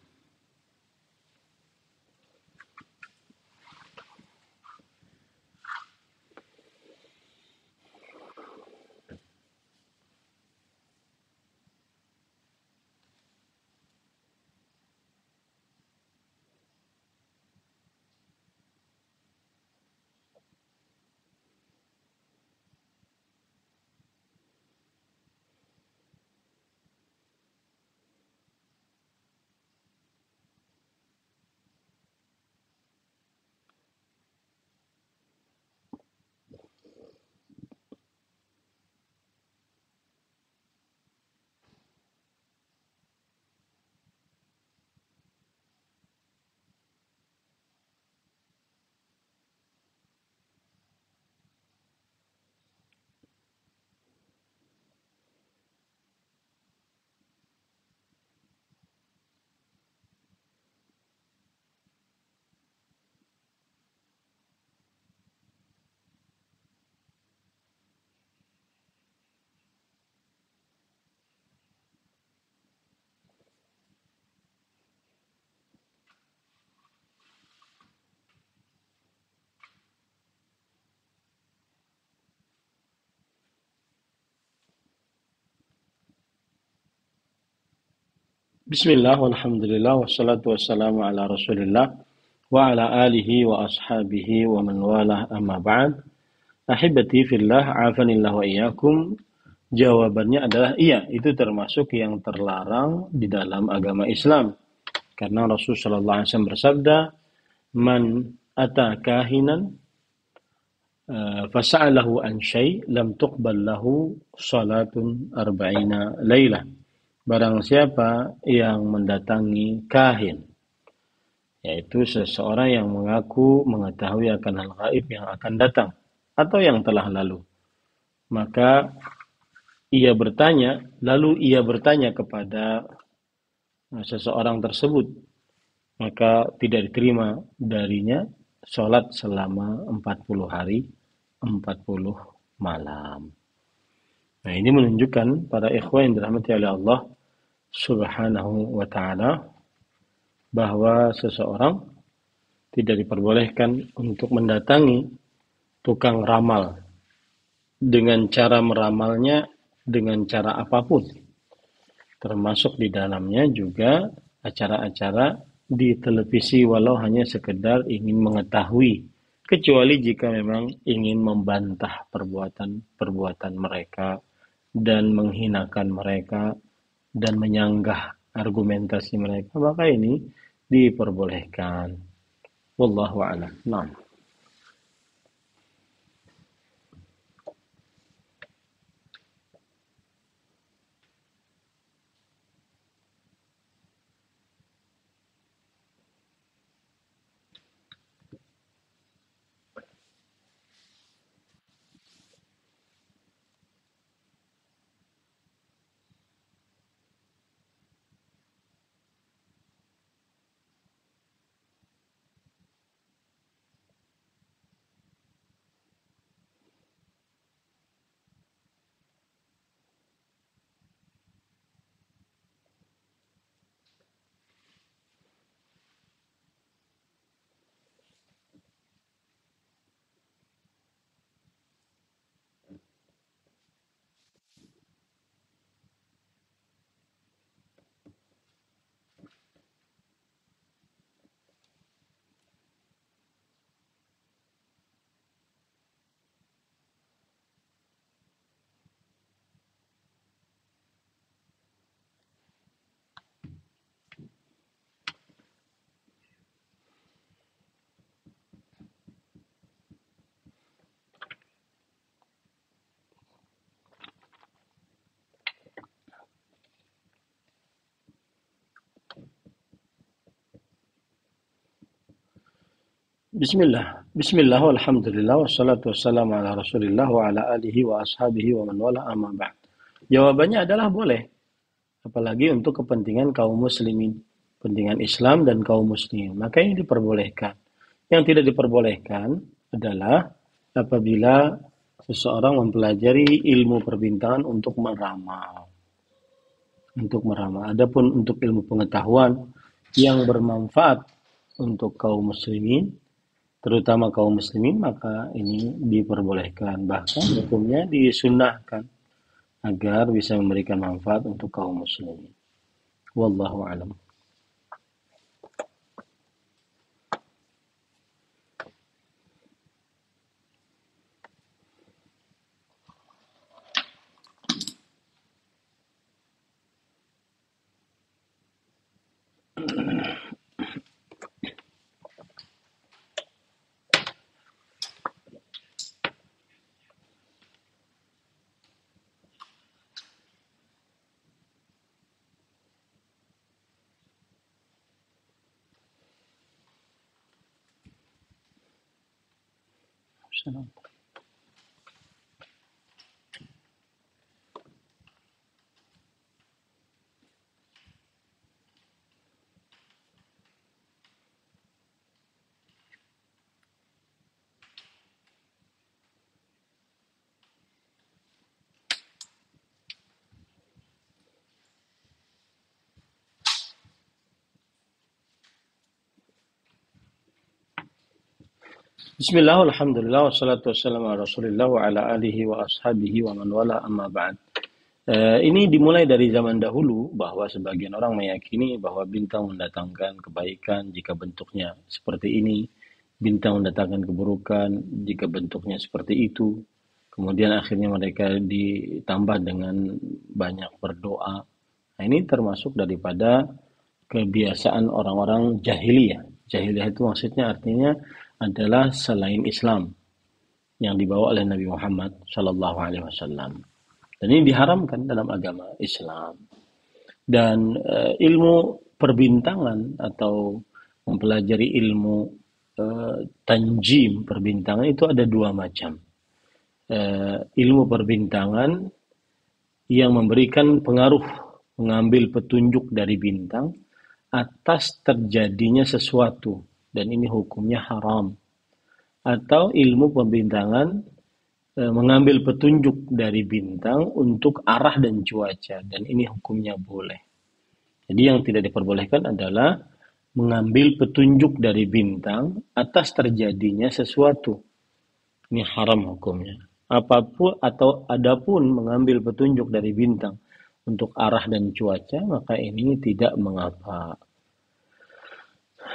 Bismillah, walhamdulillah, wassalatu wassalamu ala rasulillah wa ala alihi wa ashabihi wa man walah amma ba'd. Ahibati fillah, afanillah wa iyyakum. Jawabannya adalah iya, itu termasuk yang terlarang di dalam agama Islam. Karena Rasulullah sallallahu alaihi wasallam bersabda, "Man ata kahinan fasa'alahu an syai' lam tuqbal lahu salatun arba'ina lailah." Barang siapa yang mendatangi kahin, yaitu seseorang yang mengaku mengetahui akan hal gaib yang akan datang atau yang telah lalu, maka ia bertanya kepada seseorang tersebut, maka tidak diterima darinya sholat selama 40 hari, 40 malam. Nah, ini menunjukkan para ikhwan yang dirahmati oleh Allah Subhanahu wa ta'ala bahwa seseorang tidak diperbolehkan untuk mendatangi tukang ramal dengan cara meramalnya dengan cara apapun. Termasuk di dalamnya juga acara-acara di televisi walau hanya sekedar ingin mengetahui, kecuali jika memang ingin membantah perbuatan-perbuatan mereka dan menghinakan mereka dan menyanggah argumentasi mereka, maka ini diperbolehkan. Wallahu a'lam. Nah. Bismillah, walhamdulillah, wassalatu wassalamu ala rasulillah wa ala alihi wa ashabihi wa man wala amma ba'd. Jawabannya adalah boleh, apalagi untuk kepentingan kaum muslimin, kepentingan Islam dan kaum muslimin. Maka ini diperbolehkan. Yang tidak diperbolehkan adalah apabila seseorang mempelajari ilmu perbintangan untuk meramal. Untuk meramal. Adapun untuk ilmu pengetahuan yang bermanfaat untuk kaum muslimin, terutama kaum muslimin, maka ini diperbolehkan. Bahkan hukumnya disunnahkan agar bisa memberikan manfaat untuk kaum muslimin. Wallahu alam. Bismillah, alhamdulillah, wassalatu wassalamu ala rasulillah wa ala alihi wa ashabihi wa man wala amma ba'd. Ini dimulai dari zaman dahulu bahwa sebagian orang meyakini bahwa bintang mendatangkan kebaikan jika bentuknya seperti ini, bintang mendatangkan keburukan jika bentuknya seperti itu. Kemudian akhirnya mereka ditambah dengan banyak berdoa. Nah, ini termasuk daripada kebiasaan orang-orang jahiliyah. Jahiliyah itu maksudnya artinya adalah selain Islam yang dibawa oleh Nabi Muhammad Shallallahu Alaihi Wasallam. Dan ini diharamkan dalam agama Islam. Dan ilmu perbintangan atau mempelajari ilmu tanjim perbintangan itu ada dua macam. Ilmu perbintangan yang memberikan pengaruh, mengambil petunjuk dari bintang atas terjadinya sesuatu, dan ini hukumnya haram. Atau ilmu perbintangan mengambil petunjuk dari bintang untuk arah dan cuaca, dan ini hukumnya boleh. Jadi yang tidak diperbolehkan adalah mengambil petunjuk dari bintang atas terjadinya sesuatu. Ini haram hukumnya. Apapun atau adapun mengambil petunjuk dari bintang untuk arah dan cuaca, maka ini tidak mengapa.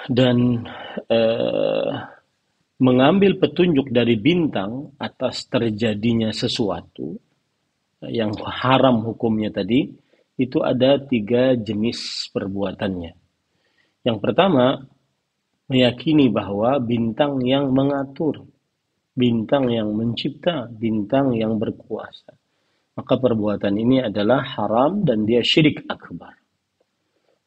Dan eh, mengambil petunjuk dari bintang atas terjadinya sesuatu yang haram hukumnya tadi, itu ada 3 jenis perbuatannya. Yang pertama, meyakini bahwa bintang yang mengatur, bintang yang mencipta, bintang yang berkuasa. Maka perbuatan ini adalah haram dan dia syirik akbar.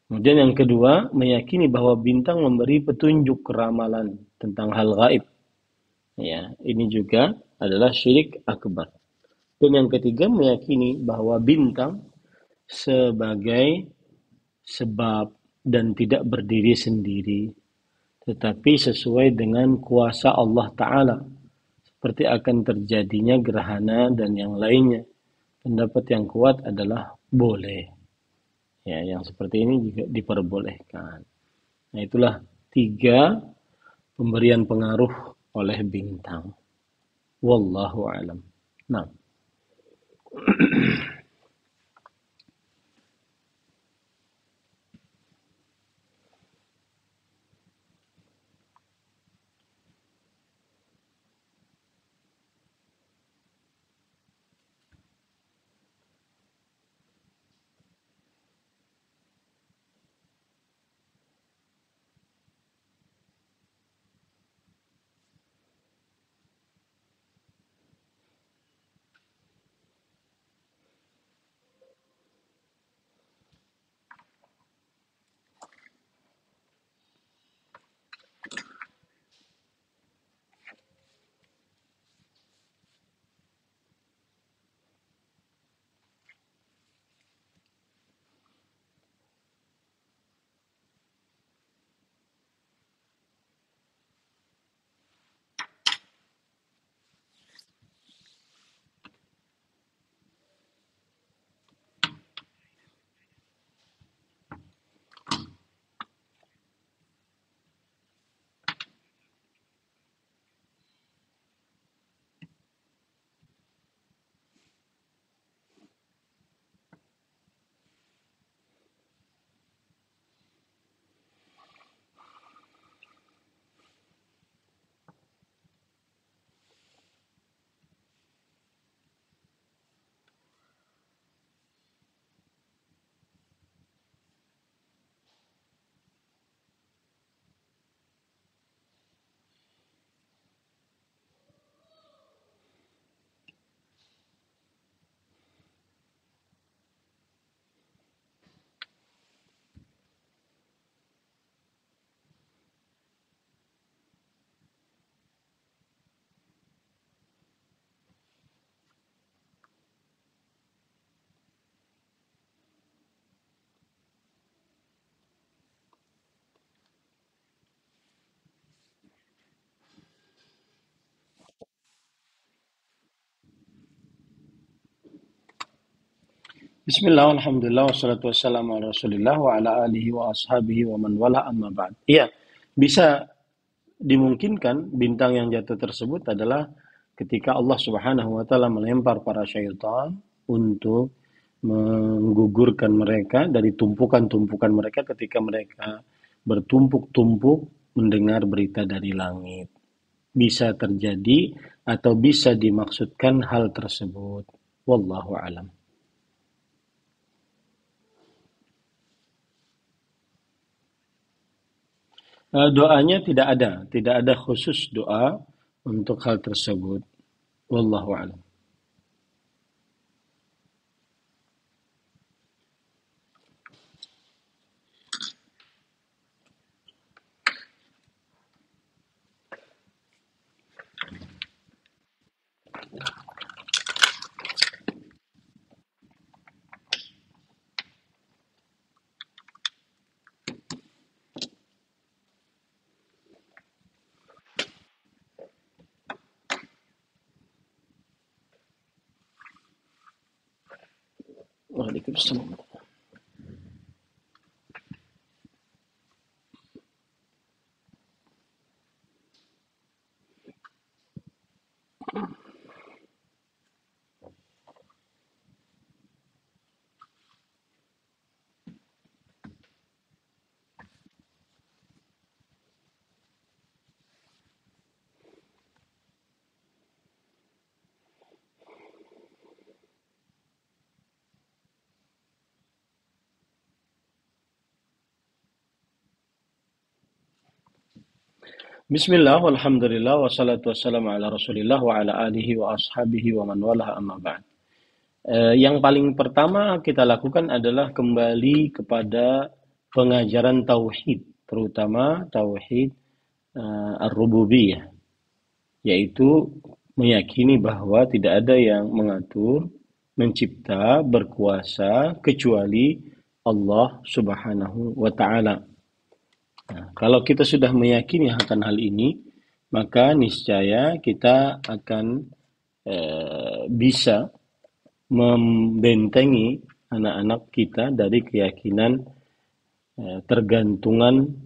Kemudian yang kedua, meyakini bahwa bintang memberi petunjuk ramalan tentang hal gaib. Ya, ini juga adalah syirik akbar. Dan yang ketiga, meyakini bahwa bintang sebagai sebab dan tidak berdiri sendiri, tetapi sesuai dengan kuasa Allah Ta'ala, seperti akan terjadinya gerhana dan yang lainnya. Pendapat yang kuat adalah boleh. Ya, yang seperti ini juga diperbolehkan. Nah, itulah 3 pemberian pengaruh oleh bintang. Wallahu alam. Nah, Bismillah, alhamdulillah, wassalatu wassalamu ala rasulillah wa ala alihi wa ashabihi wa man wala amma ba'd. Iya, bisa dimungkinkan bintang yang jatuh tersebut adalah ketika Allah Subhanahu wa taala melempar para syaitan untuk menggugurkan mereka dari tumpukan-tumpukan mereka ketika mereka bertumpuk-tumpuk mendengar berita dari langit. Bisa terjadi atau bisa dimaksudkan hal tersebut. Wallahu alam. Doanya tidak ada khusus doa untuk hal tersebut. Wallahu a'lam. Waalaikumsalam. Bismillah, walhamdulillah, wassalatu wassalamu ala rasulillah wa ala alihi wa ashabihi wa man walah amma ba'd. Yang paling pertama kita lakukan adalah kembali kepada pengajaran tauhid, terutama tauhid ar-rububiyah, yaitu meyakini bahwa tidak ada yang mengatur, mencipta, berkuasa kecuali Allah Subhanahu wa taala. Nah, kalau kita sudah meyakini akan hal ini, maka niscaya kita akan bisa membentengi anak-anak kita dari keyakinan tergantungan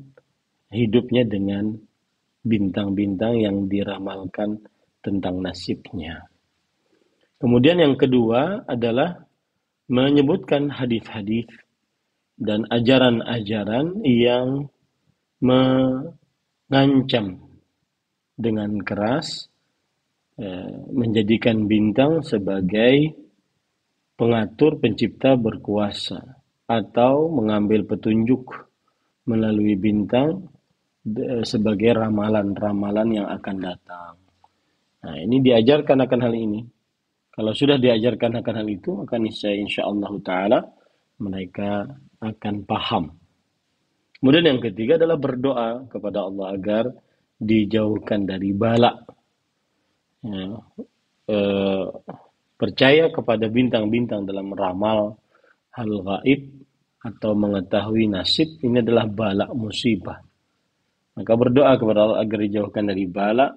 hidupnya dengan bintang-bintang yang diramalkan tentang nasibnya. Kemudian yang kedua adalah menyebutkan hadis-hadis dan ajaran-ajaran yang mengancam dengan keras menjadikan bintang sebagai pengatur, pencipta, berkuasa, atau mengambil petunjuk melalui bintang sebagai ramalan-ramalan yang akan datang. Nah, ini diajarkan akan hal ini. Kalau sudah diajarkan akan hal itu, maka niscaya insyaallah taala mereka akan paham. Kemudian yang ketiga adalah berdoa kepada Allah agar dijauhkan dari bala. Ya, eh, percaya kepada bintang-bintang dalam meramal hal gaib atau mengetahui nasib ini adalah bala, musibah. Maka berdoa kepada Allah agar dijauhkan dari bala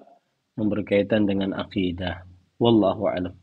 yang berkaitan dengan akidah. Wallahu a'lam.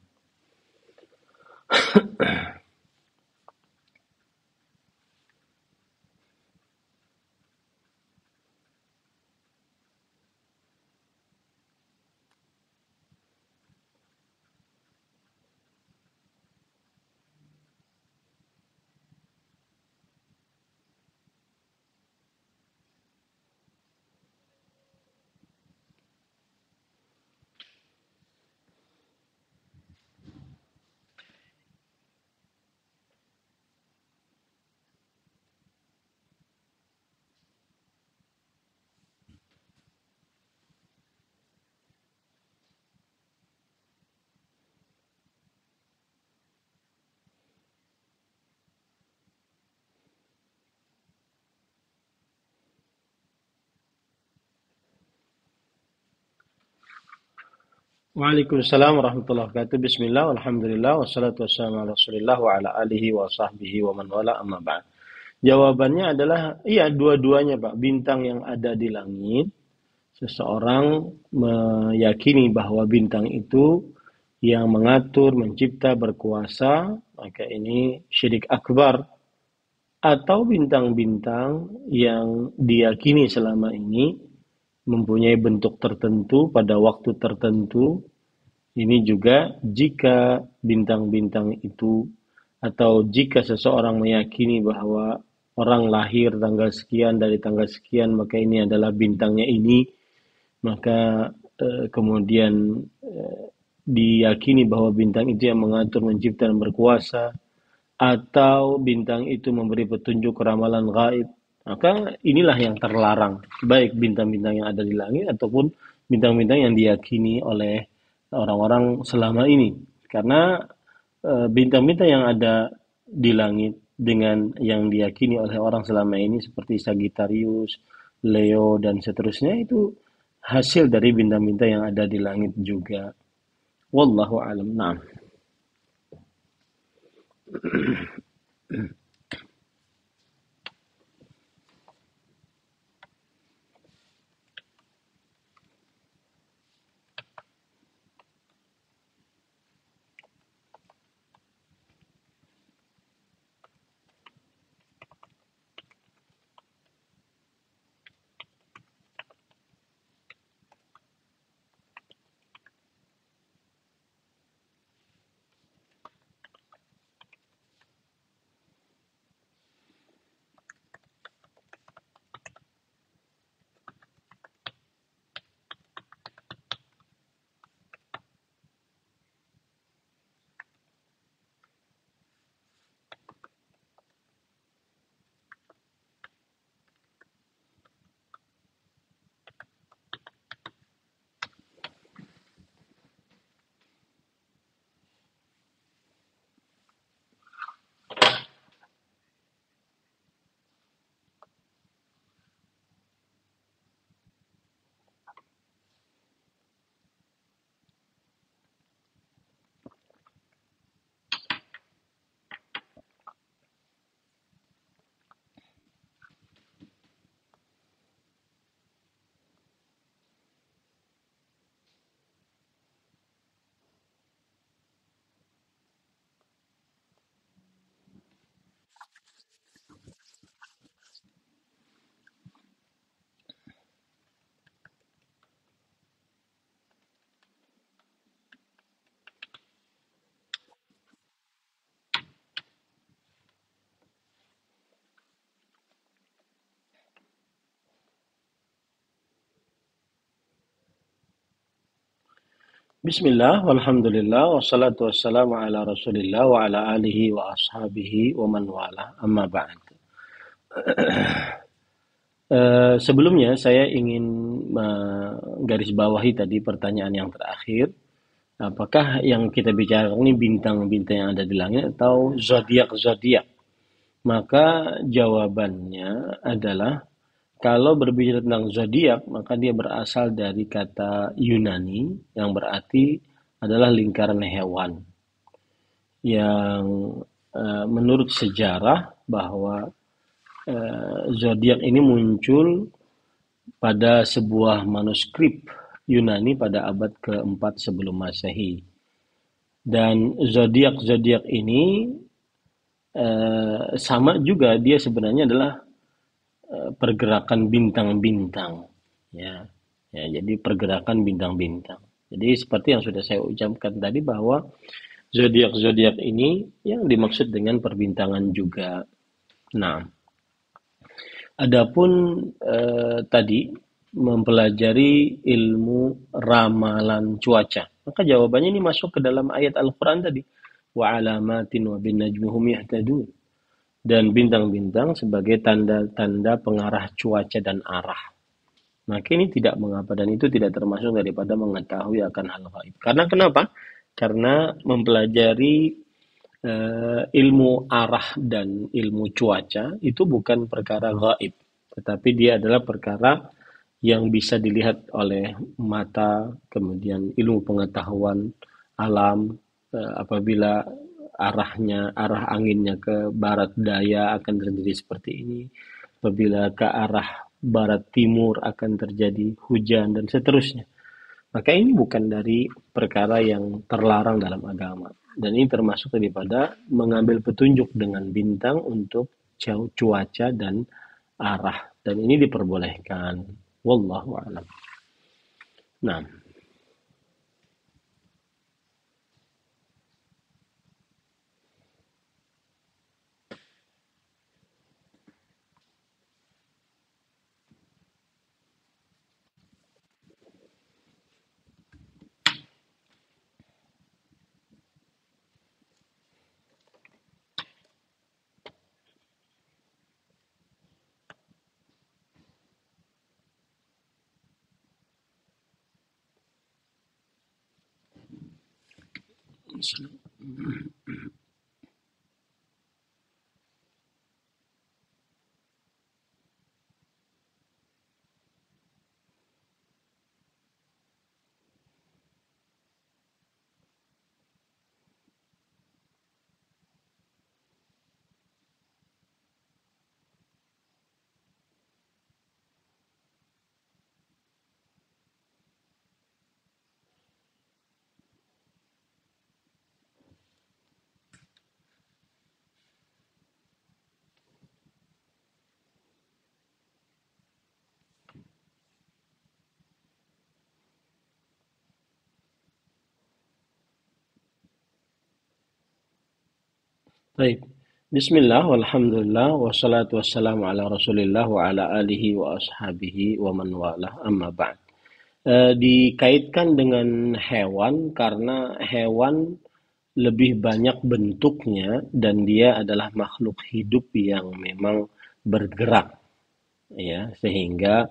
Waalaikumsalam warahmatullahi wabarakatuh. Bismillah, alhamdulillah, wassalatu wassalamu ala rasulillah wa ala alihi wa sahbihi wa man wala amma ba'd. Jawabannya adalah iya, dua-duanya Pak. Bintang yang ada di langit, seseorang meyakini bahwa bintang itu yang mengatur, mencipta, berkuasa, maka ini syirik akbar. Atau bintang-bintang yang diyakini selama ini mempunyai bentuk tertentu pada waktu tertentu. Ini juga jika bintang-bintang itu atau jika seseorang meyakini bahwa orang lahir tanggal sekian dari tanggal sekian maka ini adalah bintangnya ini, maka kemudian diyakini bahwa bintang itu yang mengatur, mencipta dan berkuasa, atau bintang itu memberi petunjuk ramalan gaib, maka inilah yang terlarang, baik bintang-bintang yang ada di langit ataupun bintang-bintang yang diyakini oleh orang-orang selama ini. Karena bintang-bintang yang ada di langit dengan yang diyakini oleh orang selama ini seperti Sagittarius, Leo dan seterusnya itu hasil dari bintang-bintang yang ada di langit juga. Wallahu alam. Nah, bismillah, walhamdulillah, wassalatu wassalamu ala rasulillah wa ala alihi wa ashabihi wa man wala, amma ba'd. Sebelumnya saya ingin menggarisbawahi tadi pertanyaan yang terakhir. Apakah yang kita bicarakan ini bintang-bintang yang ada di langit atau zodiak-zodiak? Maka jawabannya adalah kalau berbicara tentang zodiak, maka dia berasal dari kata Yunani yang berarti adalah lingkaran hewan. Yang menurut sejarah bahwa zodiak ini muncul pada sebuah manuskrip Yunani pada abad keempat sebelum Masehi. Dan zodiak-zodiak ini sama juga dia sebenarnya adalah pergerakan bintang-bintang, ya. Ya, jadi pergerakan bintang-bintang. Jadi seperti yang sudah saya ucapkan tadi bahwa zodiak-zodiak ini yang dimaksud dengan perbintangan juga. Nah, adapun tadi mempelajari ilmu ramalan cuaca, maka jawabannya ini masuk ke dalam ayat Al-Quran tadi. Wa alamatin wa bin najmi hum yahtadun. Dan bintang-bintang sebagai tanda-tanda pengarah cuaca dan arah. Maka ini tidak mengapa dan itu tidak termasuk daripada mengetahui akan hal gaib. Karena kenapa? Karena mempelajari ilmu arah dan ilmu cuaca itu bukan perkara gaib, tetapi dia adalah perkara yang bisa dilihat oleh mata, kemudian ilmu pengetahuan alam. Apabila arah anginnya ke barat daya akan terjadi seperti ini, apabila ke arah barat timur akan terjadi hujan dan seterusnya. Maka ini bukan dari perkara yang terlarang dalam agama. Dan ini termasuk daripada mengambil petunjuk dengan bintang untuk cuaca dan arah. Dan ini diperbolehkan. Wallahu a'lam. Nah, baik. Bismillah, walhamdulillah, wassalatu wassalamu ala rasulillah wa ala alihi wa ashabihi wa man walah amma ba'd. Dikaitkan dengan hewan karena hewan lebih banyak bentuknya dan dia adalah makhluk hidup yang memang bergerak, ya, sehingga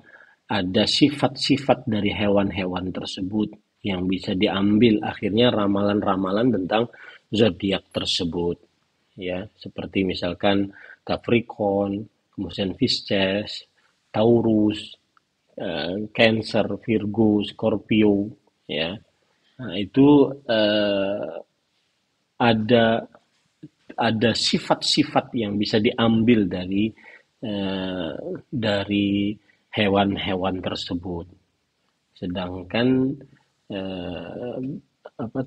ada sifat-sifat dari hewan-hewan tersebut yang bisa diambil akhirnya ramalan-ramalan tentang zodiak tersebut, ya, seperti misalkan Capricorn, kemudian Pisces, Taurus, Cancer, Virgo, Scorpio, ya. Nah, itu ada sifat-sifat yang bisa diambil eh, dari hewan-hewan tersebut. Sedangkan eh,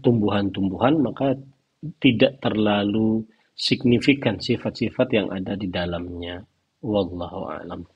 tumbuhan-tumbuhan maka tidak terlalu signifikan sifat-sifat yang ada di dalamnya. Wallahu a'lam.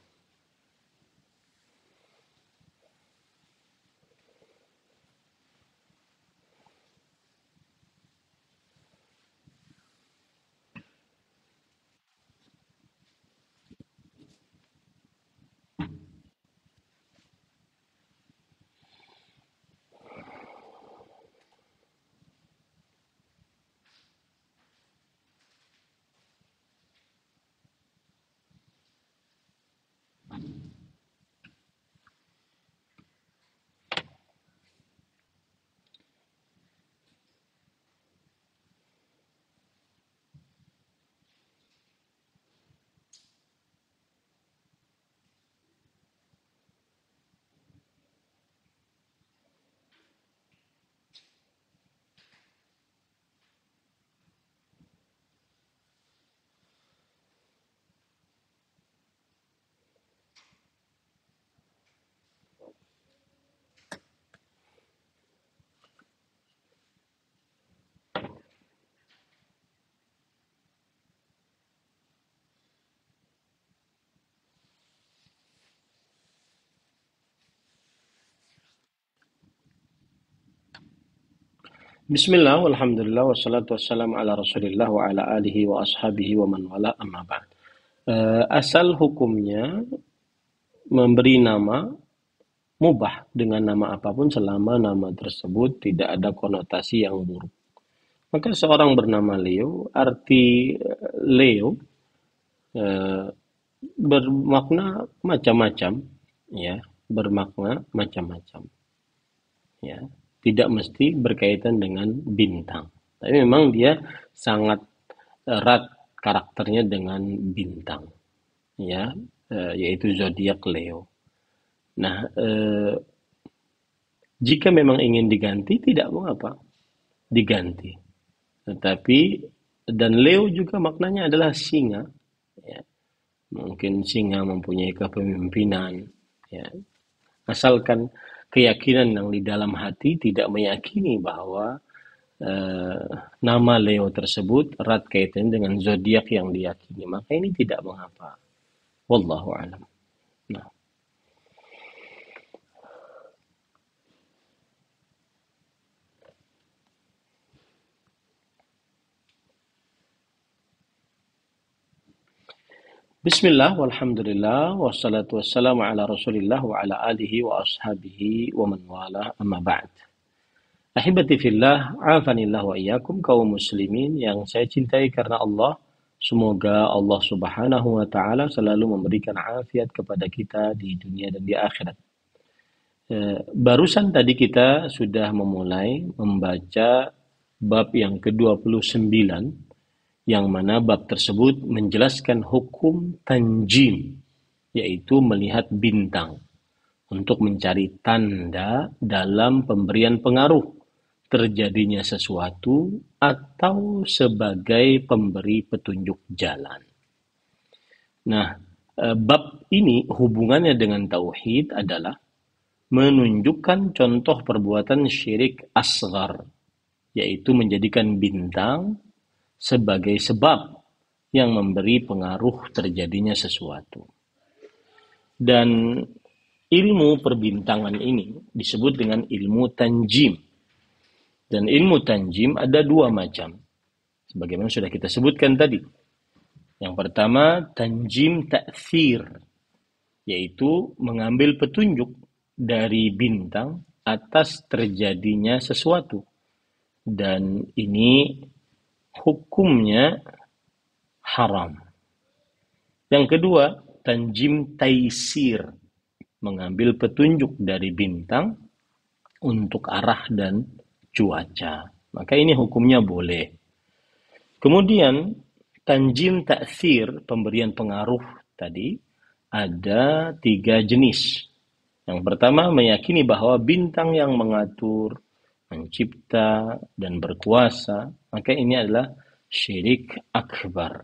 Bismillah, walhamdulillah, wassalatu wassalamu ala rasulillah wa ala alihi wa ashabihi wa man wala amma ba'd. Asal hukumnya memberi nama mubah dengan nama apapun selama nama tersebut tidak ada konotasi yang buruk. Maka seorang bernama Leo, arti Leo eh, bermakna macam-macam, ya, bermakna macam-macam, ya. Tidak mesti berkaitan dengan bintang. Tapi memang dia sangat erat karakternya dengan bintang, ya, yaitu zodiak Leo. Nah, jika memang ingin diganti tidak mengapa diganti. Tetapi dan Leo juga maknanya adalah singa, ya. Mungkin singa mempunyai kepemimpinan, ya. Asalkan keyakinan yang di dalam hati tidak meyakini bahwa eh, nama Leo tersebut erat kaitan dengan zodiak yang diyakini, maka ini tidak mengapa. Wallahu a'lam. Nah, Bismillah, walhamdulillah, wassalatu wassalamu ala rasulillah wa ala alihi wa ashabihi wa man wala amma ba'd. Ahibati fillah, afanillah wa iyyakum kaum muslimin yang saya cintai karena Allah. Semoga Allah Subhanahu wa taala selalu memberikan afiat kepada kita di dunia dan di akhirat. Barusan tadi kita sudah memulai membaca bab yang ke-29 yang mana bab tersebut menjelaskan hukum tanjim, yaitu melihat bintang untuk mencari tanda dalam pemberian pengaruh terjadinya sesuatu atau sebagai pemberi petunjuk jalan. Nah, bab ini hubungannya dengan tauhid adalah menunjukkan contoh perbuatan syirik asgar, yaitu menjadikan bintang sebagai sebab yang memberi pengaruh terjadinya sesuatu. Dan ilmu perbintangan ini disebut dengan ilmu tanjim. Dan ilmu tanjim ada dua macam, sebagaimana sudah kita sebutkan tadi. Yang pertama, tanjim ta'thir, yaitu mengambil petunjuk dari bintang atas terjadinya sesuatu. Dan ini hukumnya haram. Yang kedua, tanjim taisir, mengambil petunjuk dari bintang untuk arah dan cuaca. Maka ini hukumnya boleh. Kemudian, tanjim ta'thir, pemberian pengaruh tadi, ada 3 jenis. Yang pertama, meyakini bahwa bintang yang mengatur, mencipta, dan berkuasa, maka ini adalah syirik akbar.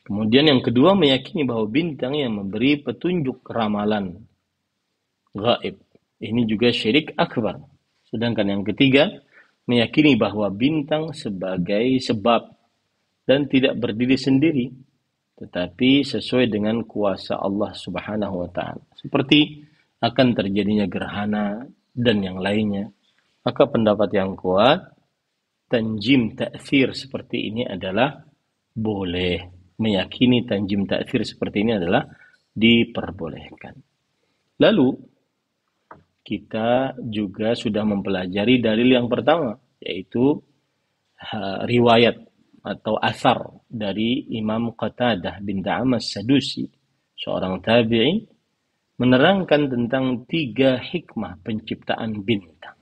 Kemudian yang kedua, meyakini bahwa bintang yang memberi petunjuk ramalan gaib, ini juga syirik akbar. Sedangkan yang ketiga, meyakini bahwa bintang sebagai sebab dan tidak berdiri sendiri, tetapi sesuai dengan kuasa Allah Subhanahu wa taala. Seperti akan terjadinya gerhana dan yang lainnya. Maka pendapat yang kuat, tanjim ta'thir seperti ini adalah boleh. Meyakini tanjim ta'thir seperti ini adalah diperbolehkan. Lalu, kita juga sudah mempelajari dalil yang pertama, yaitu riwayat atau asar dari Imam Qatadah bin Da'amas Sadusi, seorang tabi'i, menerangkan tentang 3 hikmah penciptaan bintang.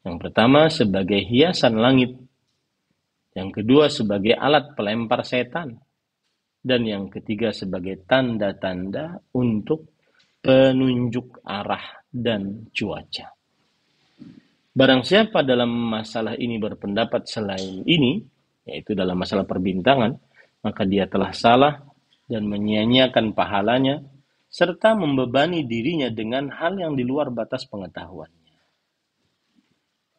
Yang pertama sebagai hiasan langit, yang kedua sebagai alat pelempar setan, dan yang ketiga sebagai tanda-tanda untuk penunjuk arah dan cuaca. Barang siapa dalam masalah ini berpendapat selain ini, yaitu dalam masalah perbintangan, maka dia telah salah dan menyia-nyiakan pahalanya, serta membebani dirinya dengan hal yang di luar batas pengetahuannya.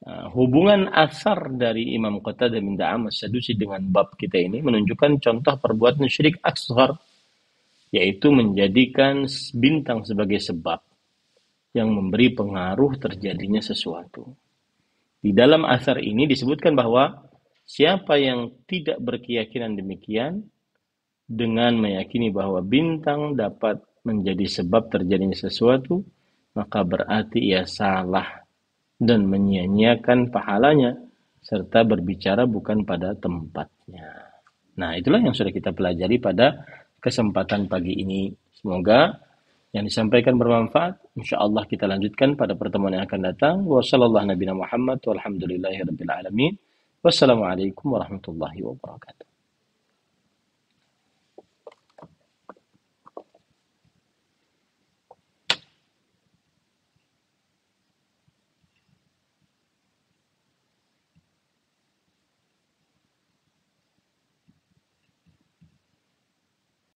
Hubungan asar dari Imam Qatadah bin Da'amas Sadusi dengan bab kita ini menunjukkan contoh perbuatan syirik asghar, yaitu menjadikan bintang sebagai sebab yang memberi pengaruh terjadinya sesuatu. Di dalam asar ini disebutkan bahwa siapa yang tidak berkeyakinan demikian dengan meyakini bahwa bintang dapat menjadi sebab terjadinya sesuatu, maka berarti ia salah dan menyia-nyiakan pahalanya serta berbicara bukan pada tempatnya. Nah, itulah yang sudah kita pelajari pada kesempatan pagi ini. Semoga yang disampaikan bermanfaat. InsyaAllah kita lanjutkan pada pertemuan yang akan datang. Wassalamualaikum warahmatullahi wabarakatuh.